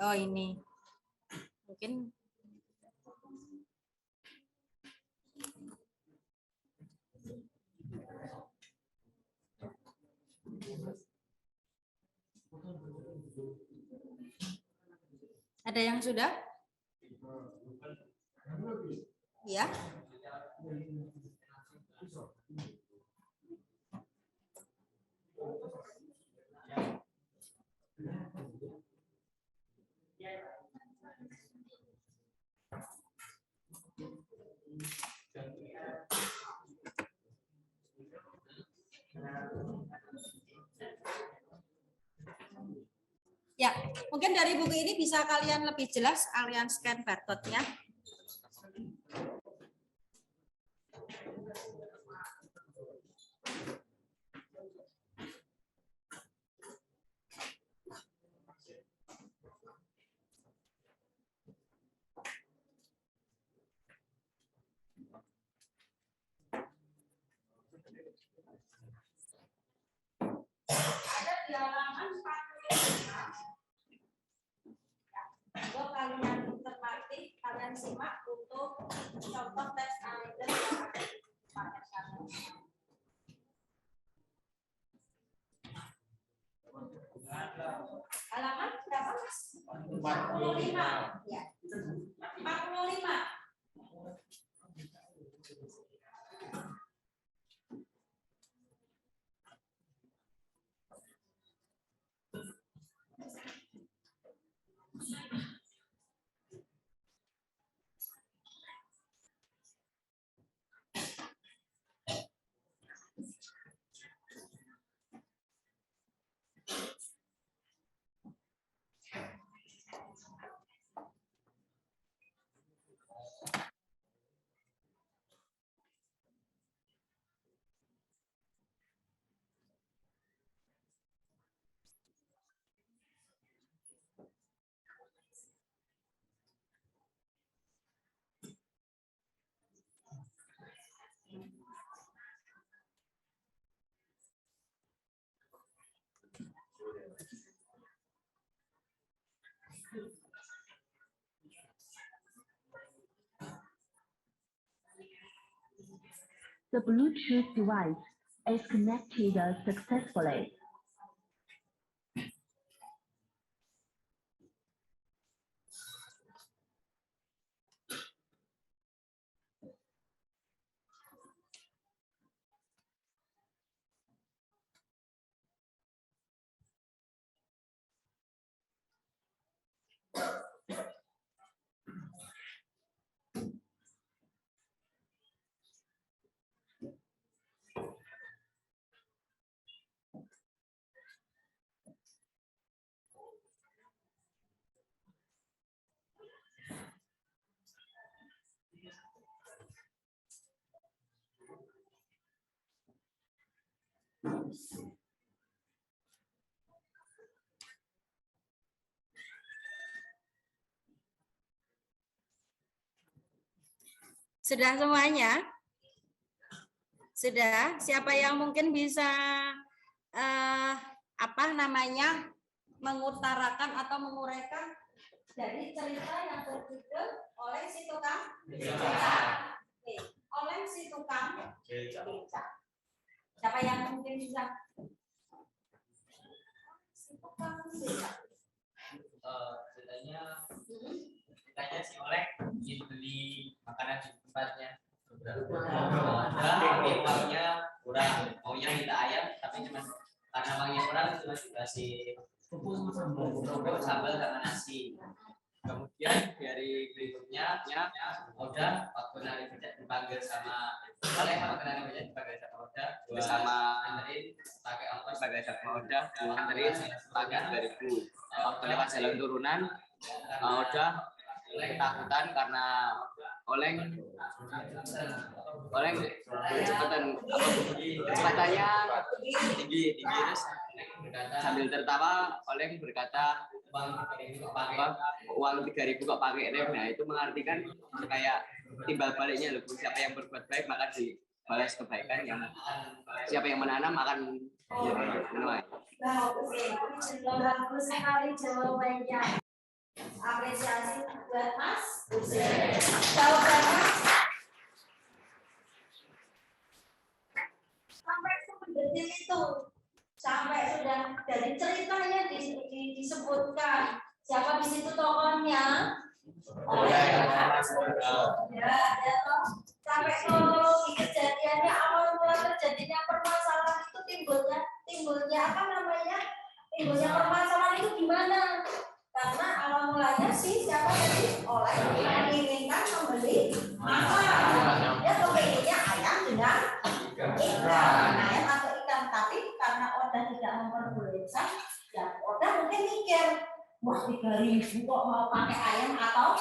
Oh ini mungkin ada yang sudah? Ya. Ya, mungkin dari buku ini bisa kalian lebih jelas kalian scan barcode-nya. Ada di halaman 45. Kalau kalian terpati, kalian simak untuk contoh teks anekdot yang ada di paket satu. Halaman berapa, Mas? 45. Ya. 45. The Bluetooth device is connected successfully. Sudah semuanya? Sudah? Siapa yang mungkin bisa mengutarakan atau menguraikan dari cerita yang berjudul Oleng si Tukang Beca. Oleng si Tukang Beca. Siapa yang mungkin bisa? Si Tukang Beca. Ceritanya si Oleng ingin beli makanan di tempatnya. Ada maunya kurang, maunya minta ayam, tapi cuma karena maunya kurang cuma dikasih sambal sama nasi. Kemudian dari berikutnya udah waktu nanti dipanggil sama Oleh, waktu nanti dipanggil sama Oda bersama anterin pakai ongkos sebagai sama Oda anterin pakai 2000. Waktu lewat jalan turunan Oda ketakutan karena Oleng kecepatannya tinggi terus sambil tertawa Oleng berkata uang 3.000 kok pakai rem. Nah itu mengartikan kayak timbal baliknya loh, siapa yang berbuat baik maka dibalas kebaikan, yang siapa yang menanam akan menuai. Bagus sekali jawabannya. Apresiasi buat Mas. Jawabannya sampai sependetil itu, sampai sudah dari ceritanya disebutkan siapa di situ tokohnya. Sampai kronologi kejadiannya, awal mula terjadinya permasalahan itu timbulnya apa namanya? Timbulnya permasalahan itu gimana? Karena awal mulanya sih siapa tadi Oleh menginginkan membeli makan, dia kepinginnya ayam dengan ikan, ayam atau ikan, tapi karena Oda tidak memperbolehkan, ya Oda mungkin mikir, wah 3.000 kok mau pakai ayam atau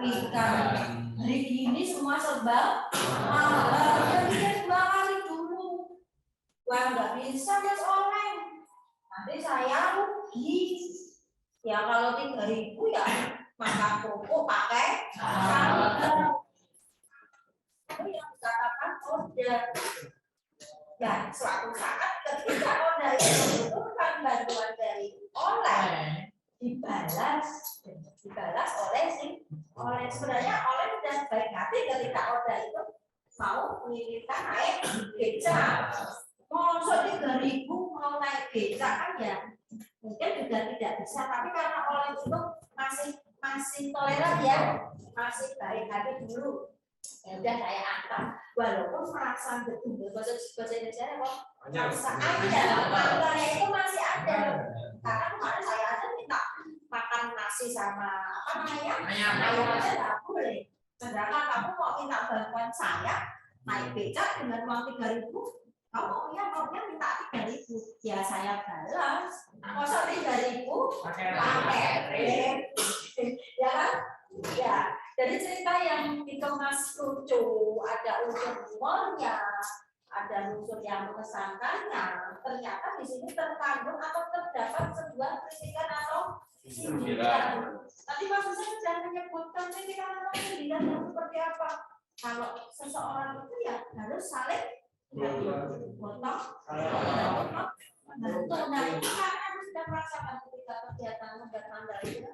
ikan, hari gini semua serba mahal, jadi 2 kali dulu, wah nggak bisa Mas Oleh, nanti saya rugi. Ya kalau 3.000 ya makan kerupuk pakai sambal. Itu yang dikatakan Oda. Dan suatu saat ketika Oda itu membutuhkan bantuan dari Oleh, dibalas oleh sebenarnya Oleh sudah baik hati ketika Oda itu mau mengirimkan naik beca. Masuk 3.000 mau naik beca kan ya mungkin juga tidak bisa, tapi karena Oleh itu masih toleran ya, masih baik hati dulu. Ya udah saya antar, walaupun merasa betul bahasa Indonesia kok masih ada, antarnya itu masih ada. Karena kemarin saya aja minta makan nasi sama apa namanya ayam aja nggak boleh. Sedangkan kamu mau minta bantuan saya naik becak dengan uang 3.000. Kamu maunya minta 3.000, ya saya balas. Masa 3.000 pakai rem, ya kan? Ya, dari cerita yang dikemas lucu, ada unsur humornya, ada unsur yang mengesankannya. Ternyata di sini terkandung atau terdapat sebuah kritikan atau sindiran. Tadi Mas Husain sudah menyebutkan kritikan atau sindiran yang seperti apa. Kalau seseorang itu ya harus saling potong, nah ini karena kita sudah merasakan ketika kegiatan membuat itu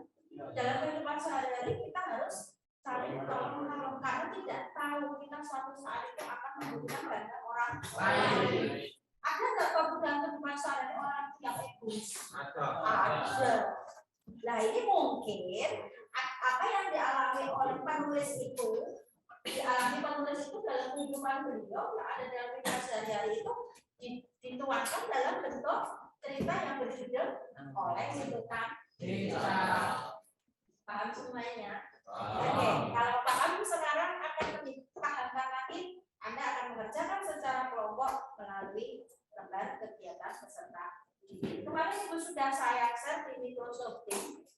dalam kehidupan sehari-hari kita harus saling tolong menolong karena tidak tahu kita suatu saat itu akan membutuhkan bantuan Ada. Nah ini mungkin apa yang dialami oleh penulis itu dalam kehidupan beliau yang ada dalam kehidupan sehari-hari itu dituangkan dalam bentuk cerita yang berjudul oleh si tukang cerita. Paham semuanya? Oke, kalau paham sekarang akan lebih pahamkan lagi. Anda akan mengerjakan secara kelompok melalui lembar kegiatan peserta. Kemarin itu sudah saya share di Microsoft Teams.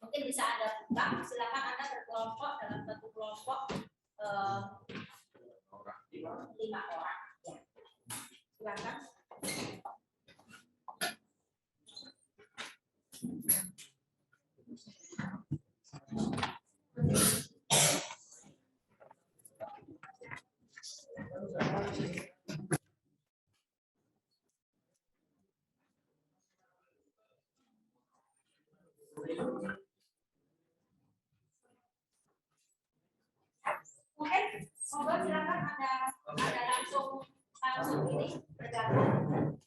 Mungkin bisa Anda buka. Silakan Anda berkelompok dalam satu kelompok 5 orang. Ya. Silakan. Mungkin monggo silakan Anda langsung ini bergabung.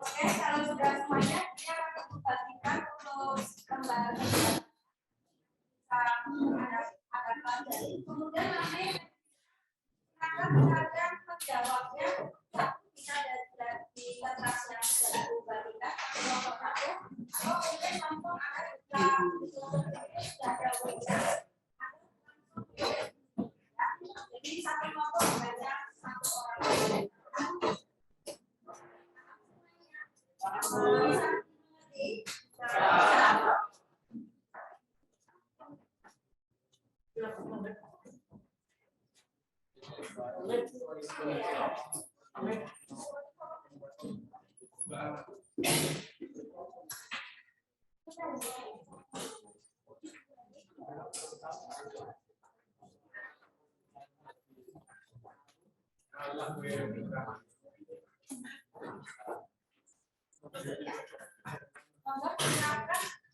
Oke, kalau sudah semuanya, ini akan dibagikan untuk lembar ada pelajari. Kemudian nanti akan ada menjawabnya bisa di kertas yang sudah dibagikan kelompok satu, atau mungkin langsung akan sudah ada website. Jadi satu kelompok banyak satu orang.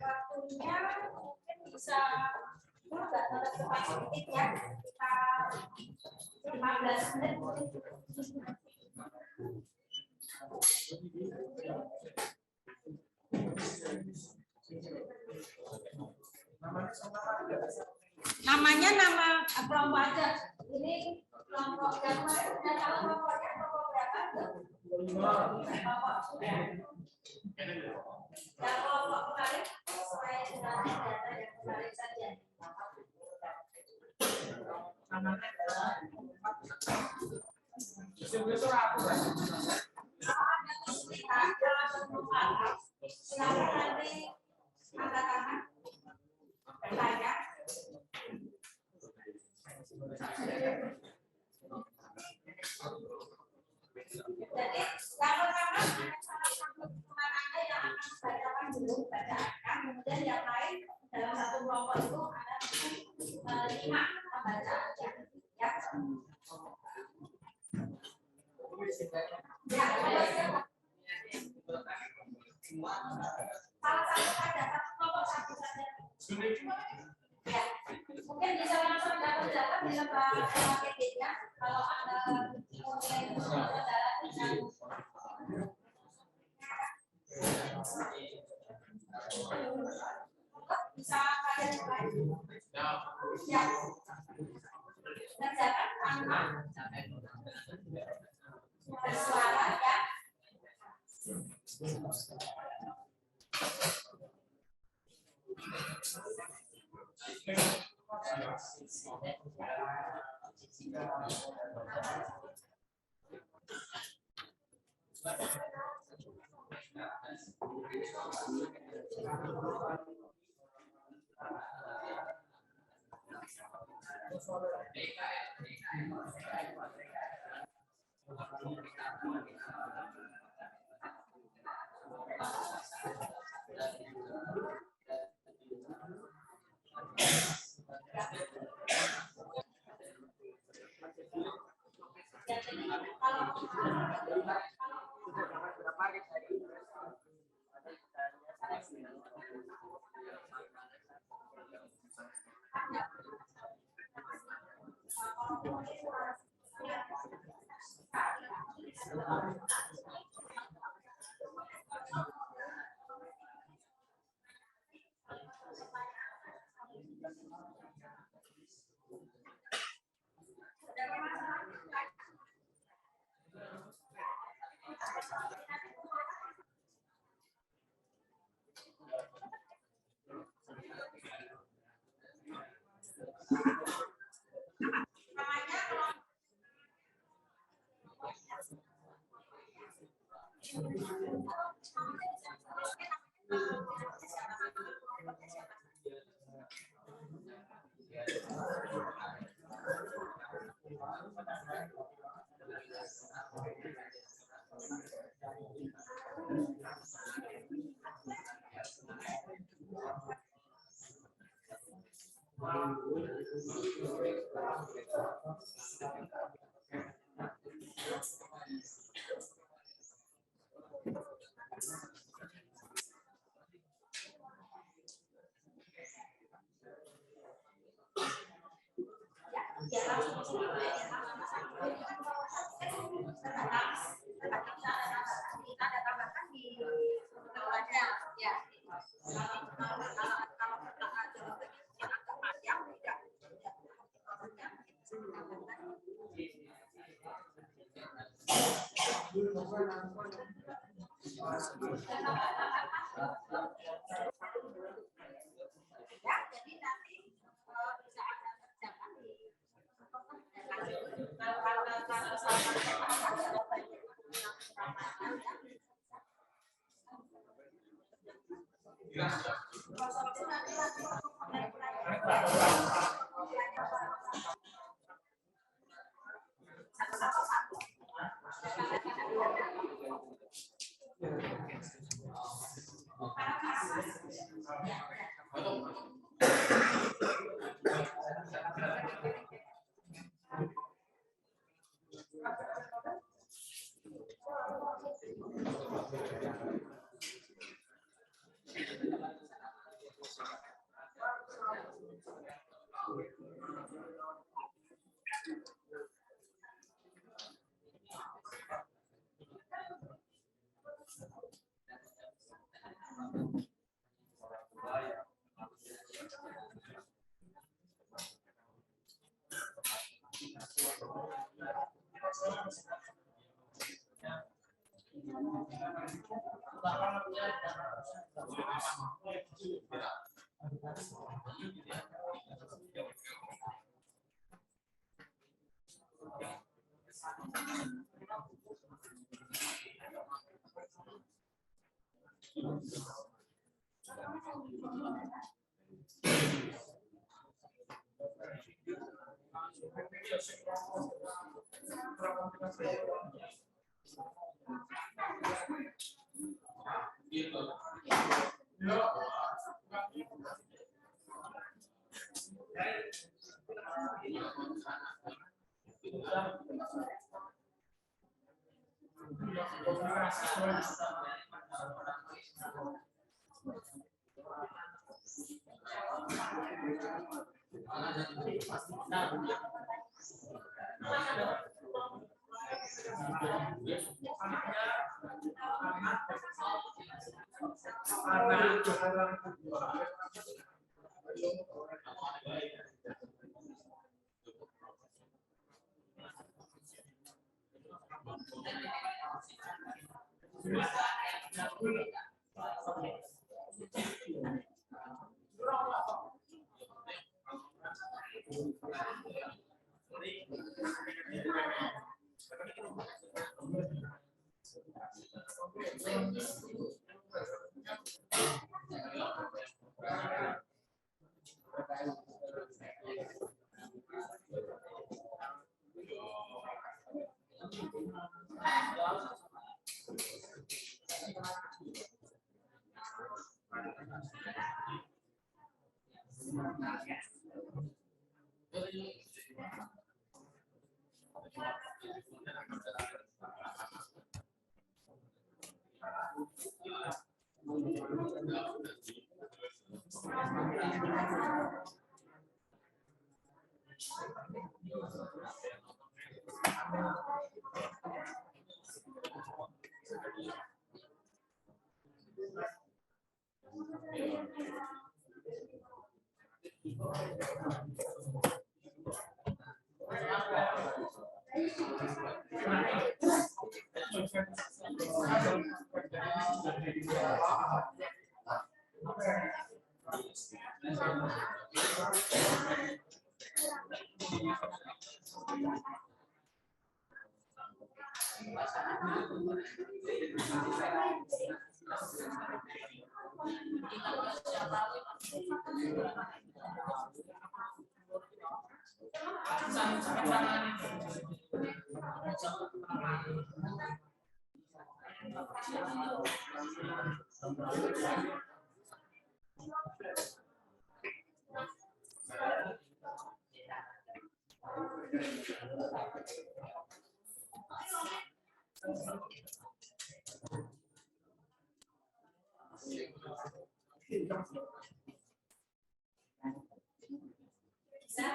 Waktunya mungkin bisa enggak cepat sedikit ya, kita 15 menit. Namanya nama Kelompok aja. Ini kelompok yang kemarin sudah tahu kelompoknya kelompok berapa? Kelompok sudah. Yang kelompok kemarin sesuai dengan data yang kemarin saja. Silakan nanti angkat tangan. Bertanya. Jadi pertama salah satu teman Anda yang akan membacakan dulu bacaan, kemudian yang lain dalam satu kelompok itu ada menerima pembaca aja. Ya. Ya, salah satu ada nomor satu saja. Ya, mungkin bisa langsung dapat di lembar marketingnya kalau ada mungkin saudara bisa kalian mulai. Ya. Kerjakan tanpa bersuara ya. Bisa,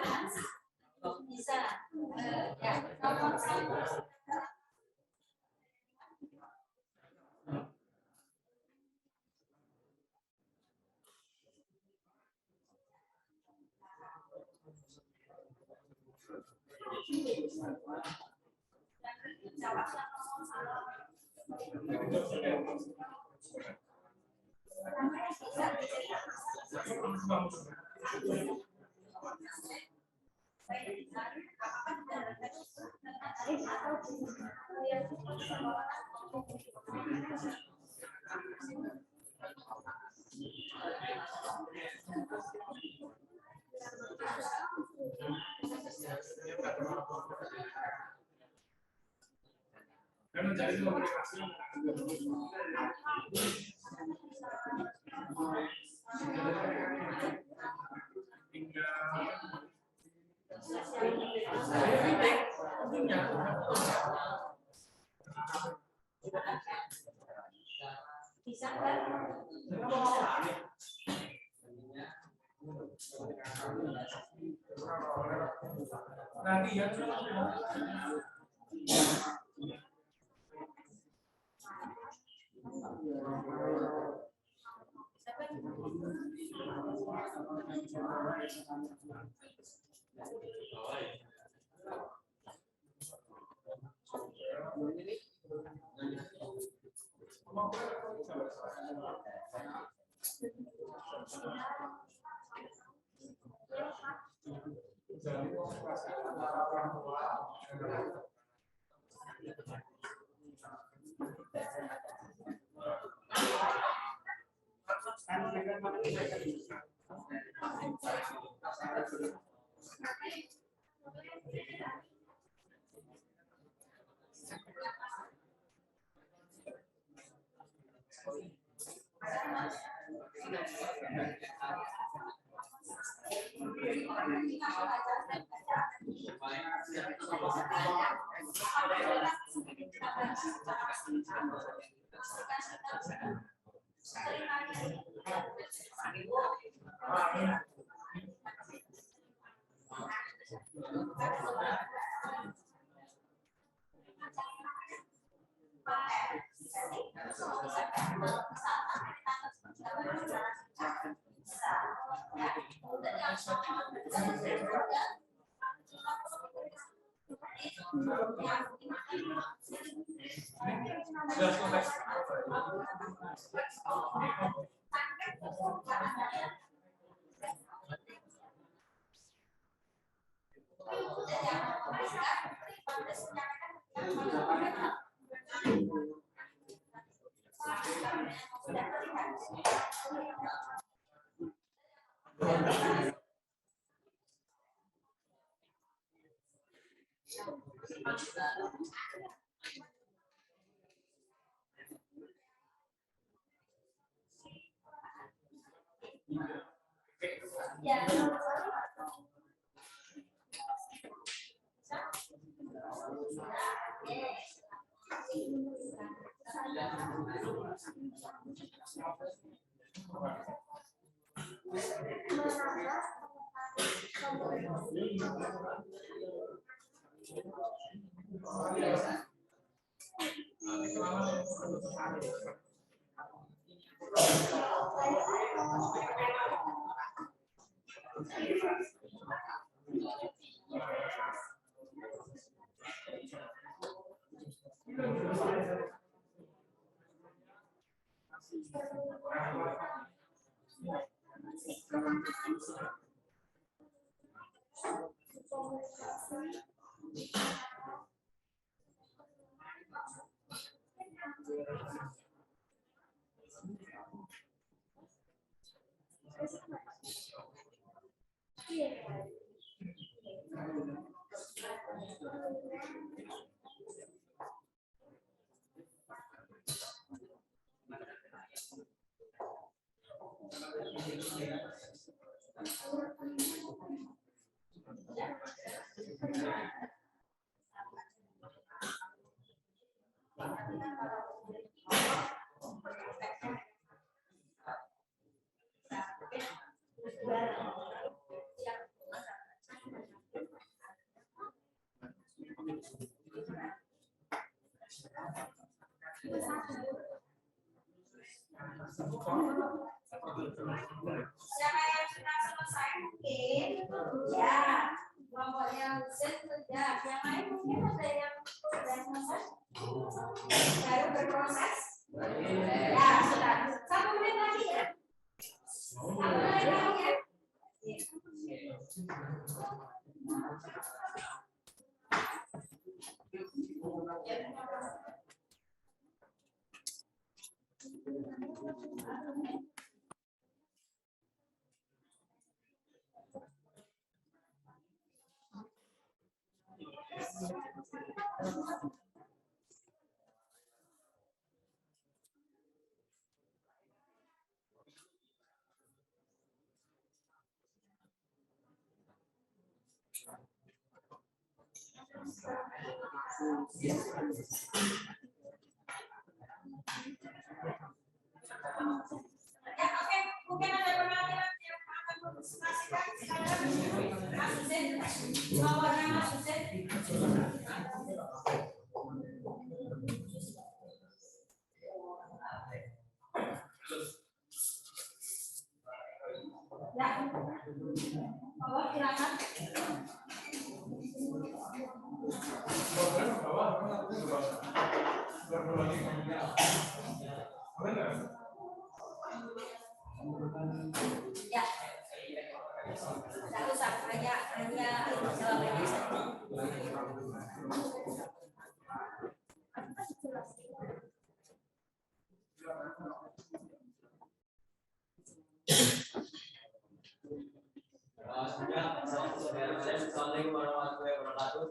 Mas? Bisa. Ya, nomor 1. Dan mencari komunikasi Bisa kan? nanti ya. Siapa yang sudah selesai mungkin ya kelompoknya Husin sudah, yang lain mungkin ada yang sudah selesai baru berproses ya sudah 1 menit lagi ya 1 menit lagi ya. Ya oke, mungkin ada penampilan yang akan mempresentasikan sekarang Mas Husin, kelompoknya Mas Husin. Ya, Allah silakan. Ya, tidak usah hanya jawab aja. Assalamualaikum warahmatullahi wabarakatuh.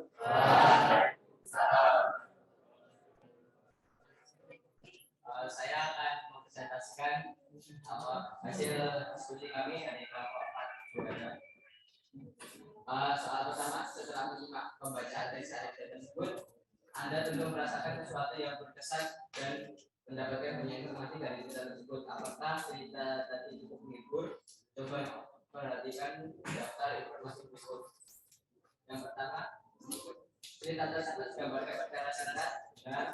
Saya akan mempresentasikan hasil studi kami dari kelompok 4. Soal pertama, setelah menyimak pembacaan dari slide tersebut, Anda tentu merasakan sesuatu yang berkesan dan mendapatkan banyak informasi dari cerita tersebut. Apakah cerita tadi cukup menghibur? Coba perhatikan daftar informasi berikut. Yang pertama, cerita tersebut gambarkan secara singkat dan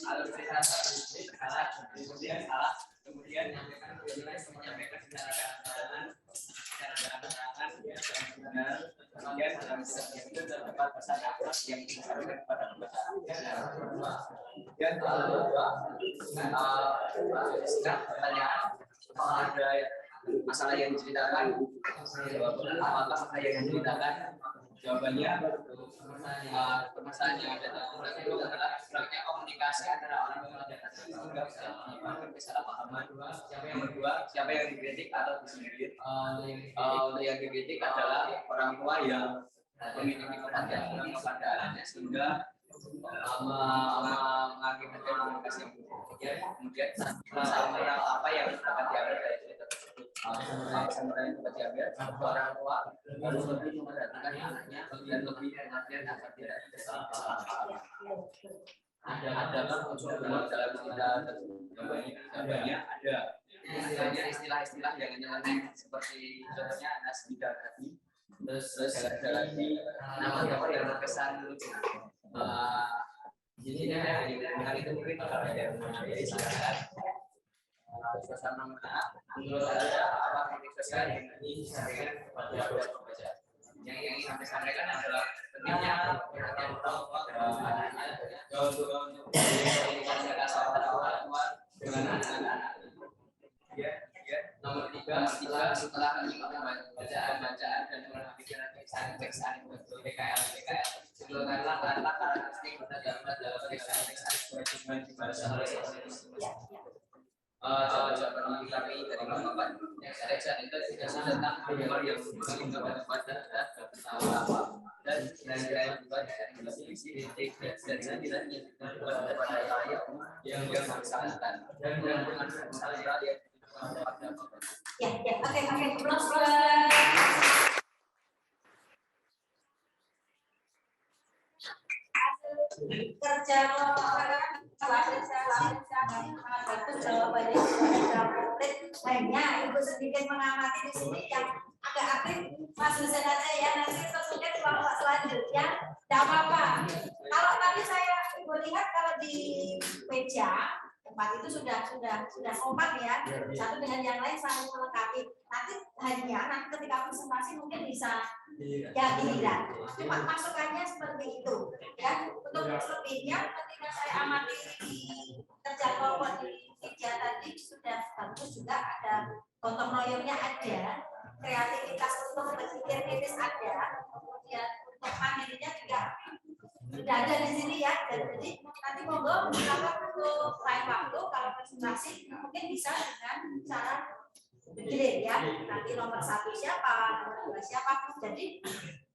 alur cerita salah, kemudian menyampaikan secara keterangan kemudian dalam itu terdapat pesan yang disampaikan kepada pembaca. Dan pertanyaan, ada masalah yang diceritakan, apakah ada yang diceritakan? Jawabannya, permasalahan yang ada dalam itu adalah kurangnya komunikasi antara orang tua dan anak sehingga menyebabkan kesalahpahaman. Siapa yang dikritik atau disindir? Untuk yang dikritik adalah orang tua yang memiliki perhatian kurang kepada anaknya sehingga mengakibatkan komunikasi yang buruk. Kemudian apa yang dapat diambil dari cerita tersebut? Yang dapat diambil, orang tua harus lebih memperhatikan anaknya dan lebih perhatian agar tidak kesalahpahaman. Ada unsur dalam cerita tersebut? Jawabannya ada. Istilah-istilah yang nyeleneh seperti contohnya anas bidak tadi. Terus ada lagi nama-nama yang berkesan lucu. Jadi dengan itu mungkin ada yang menjadi silakan. Suasana mana? Menurut Anda apa kritik sosial yang disampaikan kepada pembaca? Yang ingin kami sampaikan adalah pentingnya perhatian orang tua kepada anaknya untuk menjaga suasana orang tua dengan anak-anak. Nomor 3, setelah menyimak bacaan dan mengambil pikiran betul PKL sebelumnya karakteristik terdapat dalam pikiran di bahasa Indonesia. Jawaban kami dari Bapak yang saya itu tidak tentang nomor yang mengingat pada apa dan lain-lain juga dari titik dan nilainya pada layar yang dilaksanakan dan dengan salah yang oke, kerja bagus jawabannya hanya ibu sedikit mengamati di sini yang agak aktif Mas Husen aja ya, nanti kemudian kelompok selanjutnya tidak apa-apa. Kalau tadi saya ibu lihat kalau di meja tempat itu sudah kompak ya, satu dengan yang lain saling melengkapi. Nanti ketika presentasi mungkin bisa ya giliran. Cuma masukannya seperti itu ya. Untuk selebihnya ketika saya amati di kerja kelompok di media tadi sudah bagus juga, ada gotong royongnya ada, kreativitas untuk berpikir kritis ada, kemudian untuk mandirinya juga sudah ada di sini ya. Dan jadi nanti monggo misalkan untuk lain waktu kalau presentasi mungkin bisa dengan cara bergilir ya. Nanti nomor 1 siapa, nomor 2 siapa. Jadi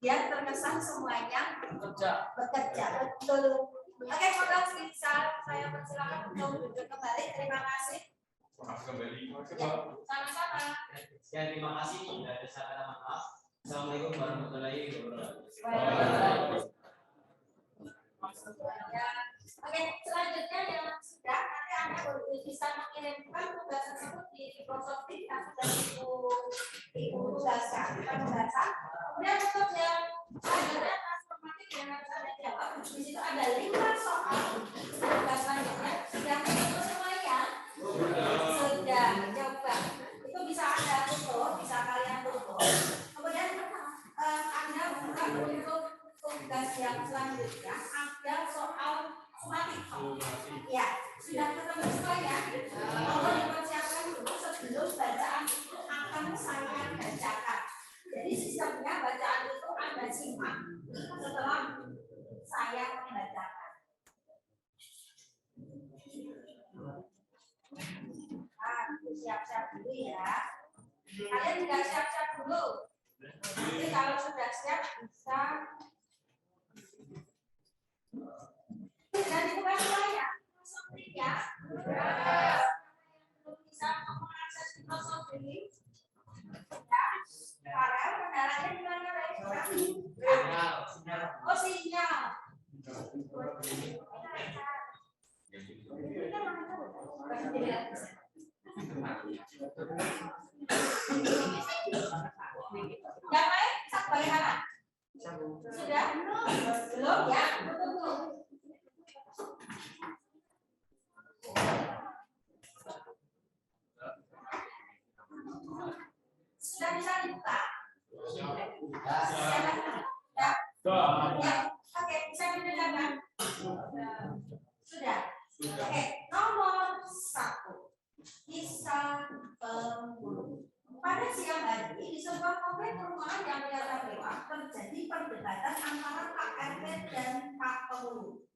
biar terkesan semuanya bekerja. Betul. Oke, monggo bisa saya persilakan untuk duduk kembali. Terima kasih. Ya, sama-sama. Sekian, terima kasih. Ada kata maaf. Assalamualaikum warahmatullahi wabarakatuh. Oke, selanjutnya yang sudah nanti Anda bisa mengirimkan tugas tersebut di Microsoft yang sudah ibu tugaskan, kita tugaskan. Kemudian untuk yang selanjutnya transformatif yang harus Anda jawab, di situ ada 5 soal tugas selanjutnya. Sudah ketemu semuanya? Sudah, coba. Itu bisa Anda tutup, bisa kalian tutup. Kemudian Anda buka untuk tugas yang selanjutnya ada soal sumatif. Ya, sudah ketemu semuanya. Mohon dipersiapkan dulu sebelum bacaan itu akan saya bacakan. Jadi sistemnya bacaan itu Anda simak setelah saya membacakan. Siap-siap dulu ya. Kalian juga siap-siap dulu. Nanti kalau sudah siap bisa dan bukan saya, Microsoft ya. Bisa mengakses Microsoft ini. Ya, karena kendalanya di mana guys? Yang lain satu balik kanan. Sudah? Belum ya? Tunggu. Sudah bisa dibuka? Ya, oke, bisa didengarkan? Sudah. Oke, nomor 1. Kisah pemulung. Pada siang hari di sebuah komplek perumahan yang kelihatan mewah terjadi perdebatan antara Pak RT dan Pak Pemulung.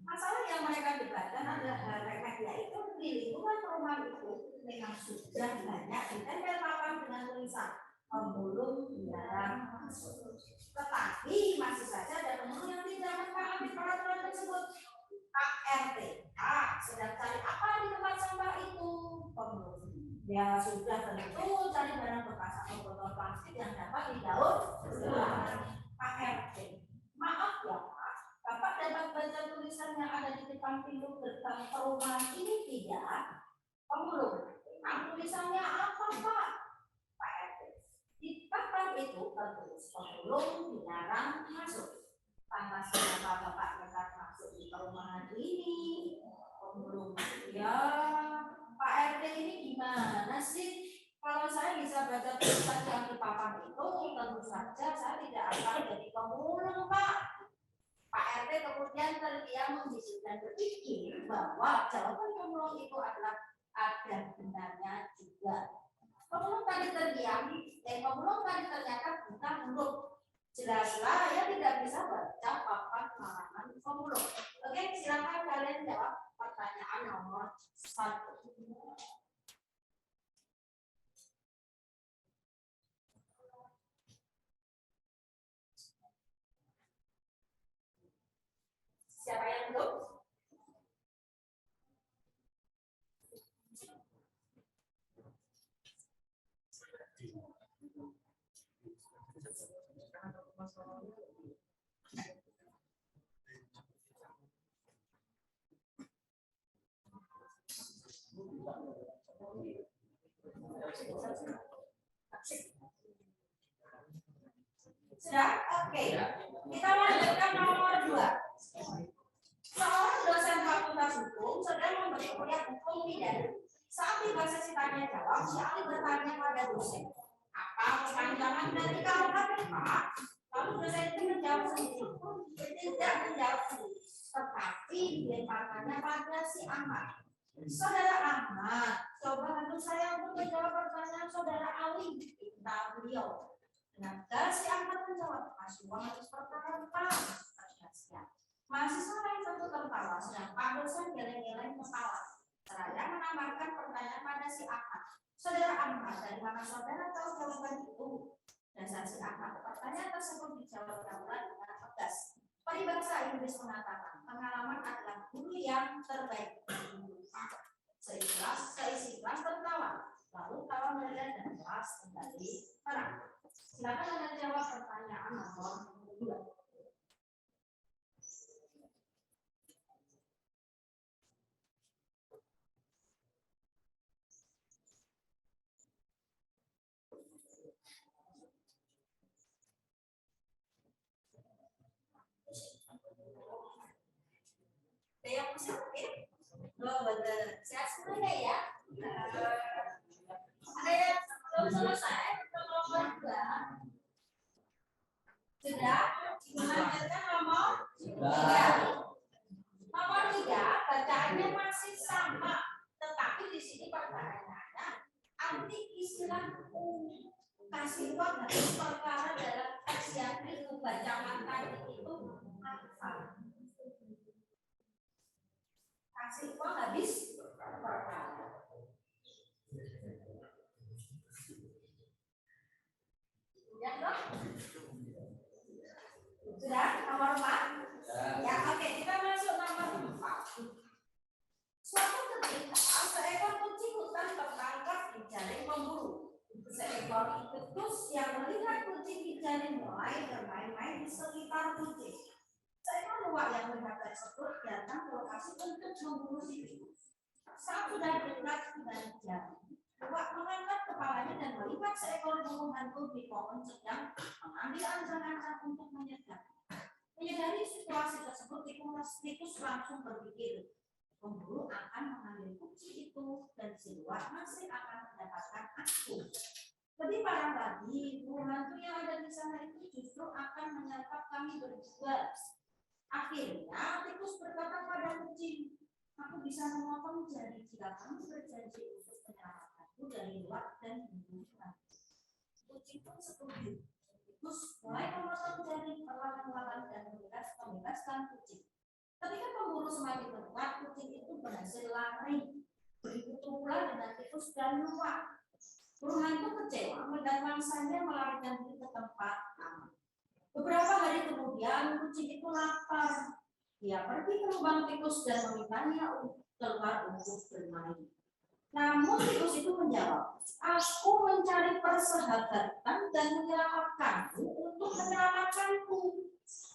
Masalah yang mereka debatkan adalah hal remeh, yaitu di lingkungan perumahan itu memang sudah banyak ditempel papan dengan tulisan pemulung dilarang masuk. Tetapi masih saja ada pemulung yang tidak mentaati peraturan tersebut. Pak RT, sedang cari apa di tempat sampah itu? Pemulung. Ya sudah tentu cari barang bekas atau botol plastik yang dapat didaur ulang. Pak RT, maaf ya Pak, Bapak dapat baca tulisan yang ada di depan pintu gerbang perumahan ini tidak? Pemulung, tulisannya apa Pak? Pak RT, di papan itu tertulis pemulung dilarang masuk. Lantas kenapa Bapak nekat masuk di perumahan ini? Pemulung, ya Pak RT ini gimana sih? Kalau saya bisa baca tulisan yang di papan itu, tentu saja saya tidak akan jadi pemulung, Pak. Pak RT kemudian terdiam membisu dan berpikir bahwa jawaban pemulung itu adalah ada benarnya juga. Pemulung tadi terdiam, pemulung tadi ternyata buta huruf. Jelas-jelas ya tidak bisa baca papan pengalaman pemulung. Oke, silakan kalian jawab pertanyaan nomor 1. Siapa yang belum? Sudah? Oke. Kita lanjutkan nomor 2. Seorang dosen fakultas hukum sedang memberi kuliah hukum pidana. Saat tiba sesi tanya jawab, si ahli bertanya pada dosen, apa kepanjangan dari KUHP Pak? Lalu dosen itu menjawab sendiri, tidak menjawab sendiri, tetapi dilemparkannya pada si Ahmad. Saudara Ahmad, coba bantu saya untuk menjawab pertanyaan saudara Ali, minta beliau. Nah, si Ahmad menjawab, Mas Uang harus pertanyaan Pak. Mahasiswa lain tentu tertawa, sedang Pak dosen geleng-geleng kepala. Seraya menambahkan pertanyaan pada si Ahmad. Saudara Ahmad, dari mana saudara tahu jawaban itu? Dasar si Ahmad, pertanyaan tersebut dijawab Daulat dengan tegas. Peribahasa Inggris mengatakan, pengalaman adalah guru yang terbaik. Seisi kelas tertawa, lalu tawa mereka dan kelas kembali terang. Silakan Anda jawab pertanyaan nomor 2. Yang bisa mungkin? Oh betul, sehat semuanya ya. Ada yang belum selesai nomor 2. Sudah? Dilanjutkan nomor 3. Nomor 3 bacaannya masih sama, tetapi di sini pertanyaannya arti istilah kasih uang harus perkara dalam teks yang dibacakan tadi itu apa? Kasih uang habis perkara. Ya dong? Sudah? Nomor 4? Ya, oke. Kita masuk nomor 4. Suatu ketika, seekor kucing hutan tertangkap di jaring pemburu. Seekor tikus yang melihat kucing di jaring mulai bermain-main di sekitar kucing. Seekor luwak yang melihat tersebut datang ke lokasi untuk memburu si tikus. Saat sudah dekat dengan jaring, Wak mengangkat kepalanya dan melihat seekor burung hantu di pohon sedang mengambil ancang-ancang untuk menyegat. Menyadari situasi tersebut, tikus langsung berpikir, pemburu akan mengambil kucing itu dan si Wak masih akan mendapatkan aku. Lebih parah lagi, burung hantu yang ada di sana itu justru akan menyergap kami berdua. Akhirnya tikus berkata pada kucing, aku bisa memotong jari jika kamu berjanji untuk menyelamatkanku dari Wak dan membunuhku. Kucing pun setuju. Tikus mulai memotong jari perlahan-lahan dan membebaskan kucing. Ketika pemburu semakin dekat, kucing itu berhasil lari. Begitu pula dengan tikus dan Wak. Burung hantu kecewa dan mangsanya melarikan diri ke tempat aman. Beberapa hari kemudian, kucing itu lapar. Dia pergi ke lubang tikus dan memintanya keluar untuk bermain. Namun tikus itu menjawab, aku mencari persahabatan dan menyelamatkanmu untuk menyelamatkanku.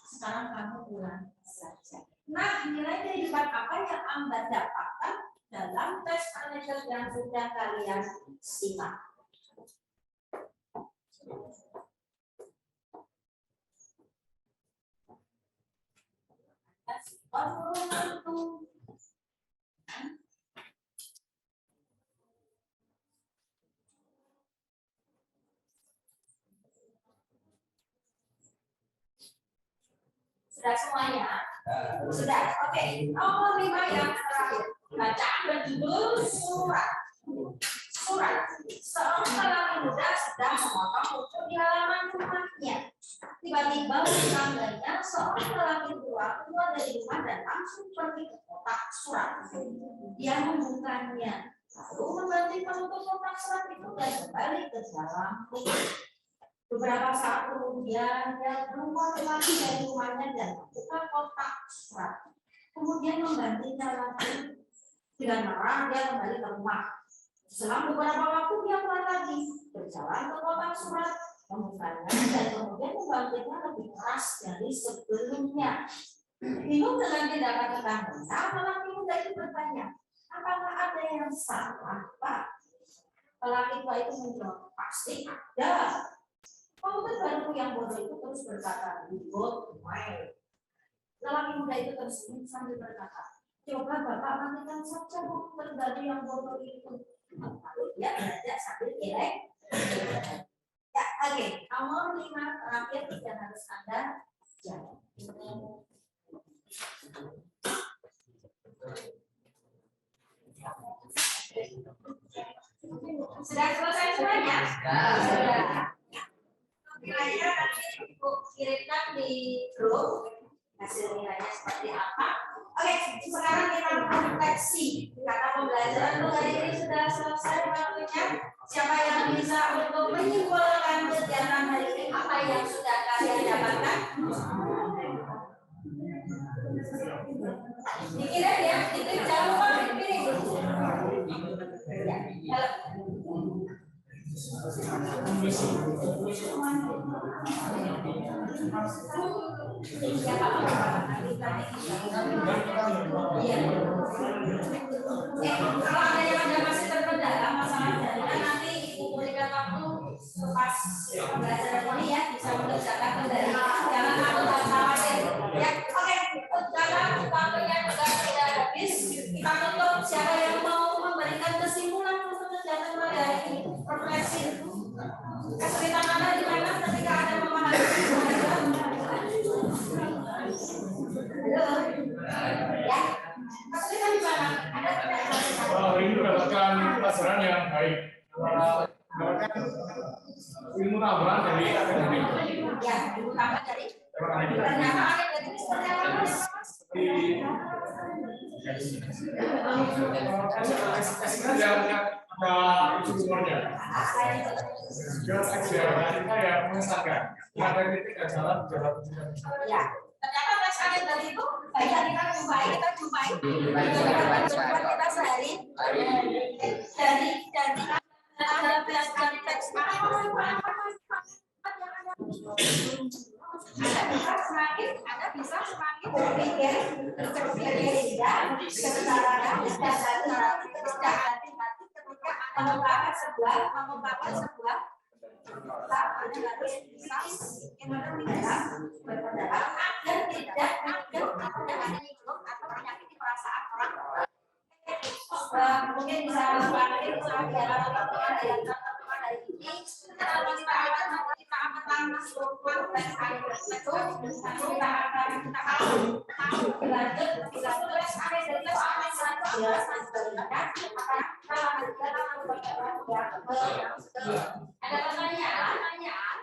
Sekarang kamu pulang saja. Nah, nilai kehidupan apa yang Anda dapatkan dalam tes anekdot yang sudah kalian simak? Sudah semuanya? Sudah. Oke. Nomor 5 yang terakhir. Bacaan berjudul surat. Surat. Seorang lelaki muda sedang memotong rumput di halaman rumahnya. Tiba-tiba tetangganya seorang lelaki tua keluar dari rumah dan langsung pergi ke kotak surat. Dia membukanya, lalu membantu menutup kotak surat itu dan kembali ke dalam rumah. Beberapa saat kemudian dia keluar lagi dari rumahnya dan membuka kotak surat. Kemudian membantunya lagi. Dengan marah dia kembali ke rumah. Selang beberapa waktu dia keluar lagi, berjalan ke kotak surat, membukanya dan kemudian membantunya lebih keras dari sebelumnya. Bingung dengan tindakan tetangganya, lelaki muda itu bertanya, apakah ada yang salah, Pak? Lelaki tua itu menjawab, pasti ada. Pemuda baru yang bodoh itu terus berkata, "Good way." Lelaki muda itu tersenyum sambil berkata, "Coba Bapak matikan saja komputer baru yang bodoh itu." Lalu dia belajar sambil geleng. Ya, oke. Nomor 5 terakhir yang harus Anda jawab. Sudah selesai semuanya? Sudah. Nilainya nanti Ibu kirimkan di grup hasil nilainya seperti apa. Oke, sekarang kita refleksi karena pembelajaran untuk hari ini sudah selesai waktunya. Siapa yang bisa untuk menyimpulkan kegiatan hari ini, apa yang sudah kalian dapatkan? Dikirim ya, dikirim, jangan lupa dikirim. Ya, kalau ada yang masih terkendala masalah jaringan, nanti Ibu berikan waktu pas pembelajaran ini ya, bisa mengerjakan kendali. Jangan takut dan khawatir. Ya, oke. Karena waktunya juga sudah habis, kita tutup. Siapa yang mau memberikan kesimpulan untuk kegiatan pada hari ini? Refleksi. Kesulitan Anda di mana ketika Anda memahami ya, kesulitan di mana? Ada ini mendapatkan pelajaran yang baik. Mendapatkan ilmu tambahan dari akademik. Ya, ilmu tambahan dari ternyata akademik seperti apa, Mas? Ada sumbernya. Juga kita yang mengesahkan. Ada titik dan jalan. Ya, ternyata tes anekdot itu banyak kita jumpai kita sehari dari ada teks Anda bisa semakin berpikir ya secara dan hati-hati ketika Anda melakukan membangun sebuah kita harus bisa berpendapat agar tidak ada menyinggung atau menyakiti perasaan orang. Mungkin bisa mungkin dari ini kalau kita akan masuk dan air itu kita akan lanjut sampai dari ada pertanyaan?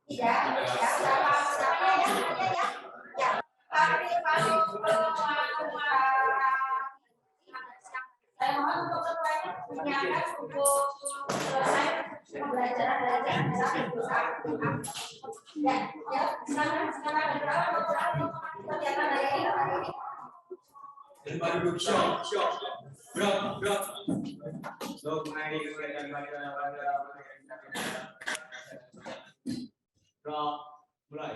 Tidak, ya. Tapi kalau saya mohon untuk semuanya menyiapkan untuk selesai pembelajaran dalam ya, sekarang kegiatan hari ini. Mulai.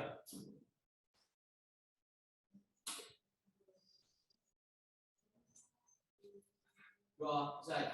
Rồi, dậy.